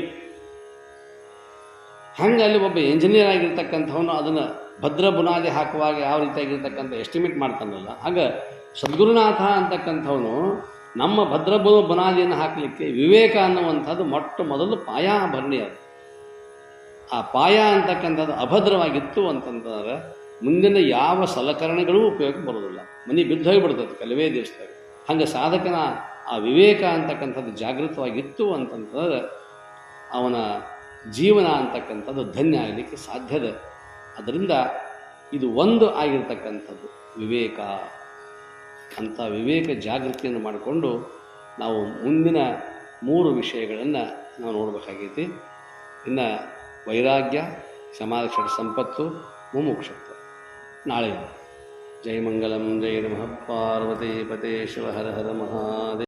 ಹಂಗೆ ಅಲ್ಲಿ ಒಬ್ಬ ಇಂಜಿನಿಯರ್ ಆಗಿರ್ತಕ್ಕಂಥವನು ಅದನ್ನು ಭದ್ರ ಬುನಾದಿ ಹಾಕುವಾಗ ಯಾವ ರೀತಿಯಾಗಿರ್ತಕ್ಕಂಥ ಎಸ್ಟಿಮೇಟ್ ಮಾಡ್ತಾನಲ್ಲ, ಹಾಗೆ ಸದ್ಗುರುನಾಥ ಅಂತಕ್ಕಂಥವನು ನಮ್ಮ ಭದ್ರ ಬುನಾದಿಯನ್ನು ಹಾಕಲಿಕ್ಕೆ ವಿವೇಕ ಅನ್ನುವಂಥದ್ದು ಮೊಟ್ಟ ಮೊದಲು ಪಾಯಾಭರಣಿ. ಅದು ಆ ಪಾಯ ಅಂತಕ್ಕಂಥದ್ದು ಅಭದ್ರವಾಗಿತ್ತು ಅಂತಂದ್ರೆ ಮುಂದಿನ ಯಾವ ಸಲಕರಣೆಗಳೂ ಉಪಯೋಗ ಬರೋದಿಲ್ಲ. ಮನೆ ಬಿದ್ದು ಹೋಗಿಬಿಡ್ತದೆ ಕೆಲವೇ ದಿವಸದಾಗ. ಹಂಗೆ ಸಾಧಕನ ಆ ವಿವೇಕ ಅಂತಕ್ಕಂಥದ್ದು ಜಾಗೃತವಾಗಿತ್ತು ಅಂತಂತಂದ್ರೆ ಅವನ ಜೀವನ ಅಂತಕ್ಕಂಥದ್ದು ಧನ್ಯ ಆಗಲಿಕ್ಕೆ ಸಾಧ್ಯದ. ಅದರಿಂದ ಇದು ಒಂದು ಆಗಿರ್ತಕ್ಕಂಥದ್ದು ವಿವೇಕ ಅಂತ. ವಿವೇಕ ಜಾಗೃತಿಯನ್ನು ಮಾಡಿಕೊಂಡು ನಾವು ಮುಂದಿನ ಮೂರು ವಿಷಯಗಳನ್ನು ನಾವು ನೋಡಬೇಕಾಗೈತಿ. ಇನ್ನು ವೈರಾಗ್ಯ, ಶಮಾದ ಷಟ್ ಸಂಪತ್ತು ಮುಮುಕ್ಷತ್ವ. ನಾಳೆ ಜಯ ಮಂಗಲಂ ಜಯ ನಮಃ ಪಾರ್ವತಿ ಪತೆ ಶಿವ ಹರ ಹರ ಮಹಾದೇವ.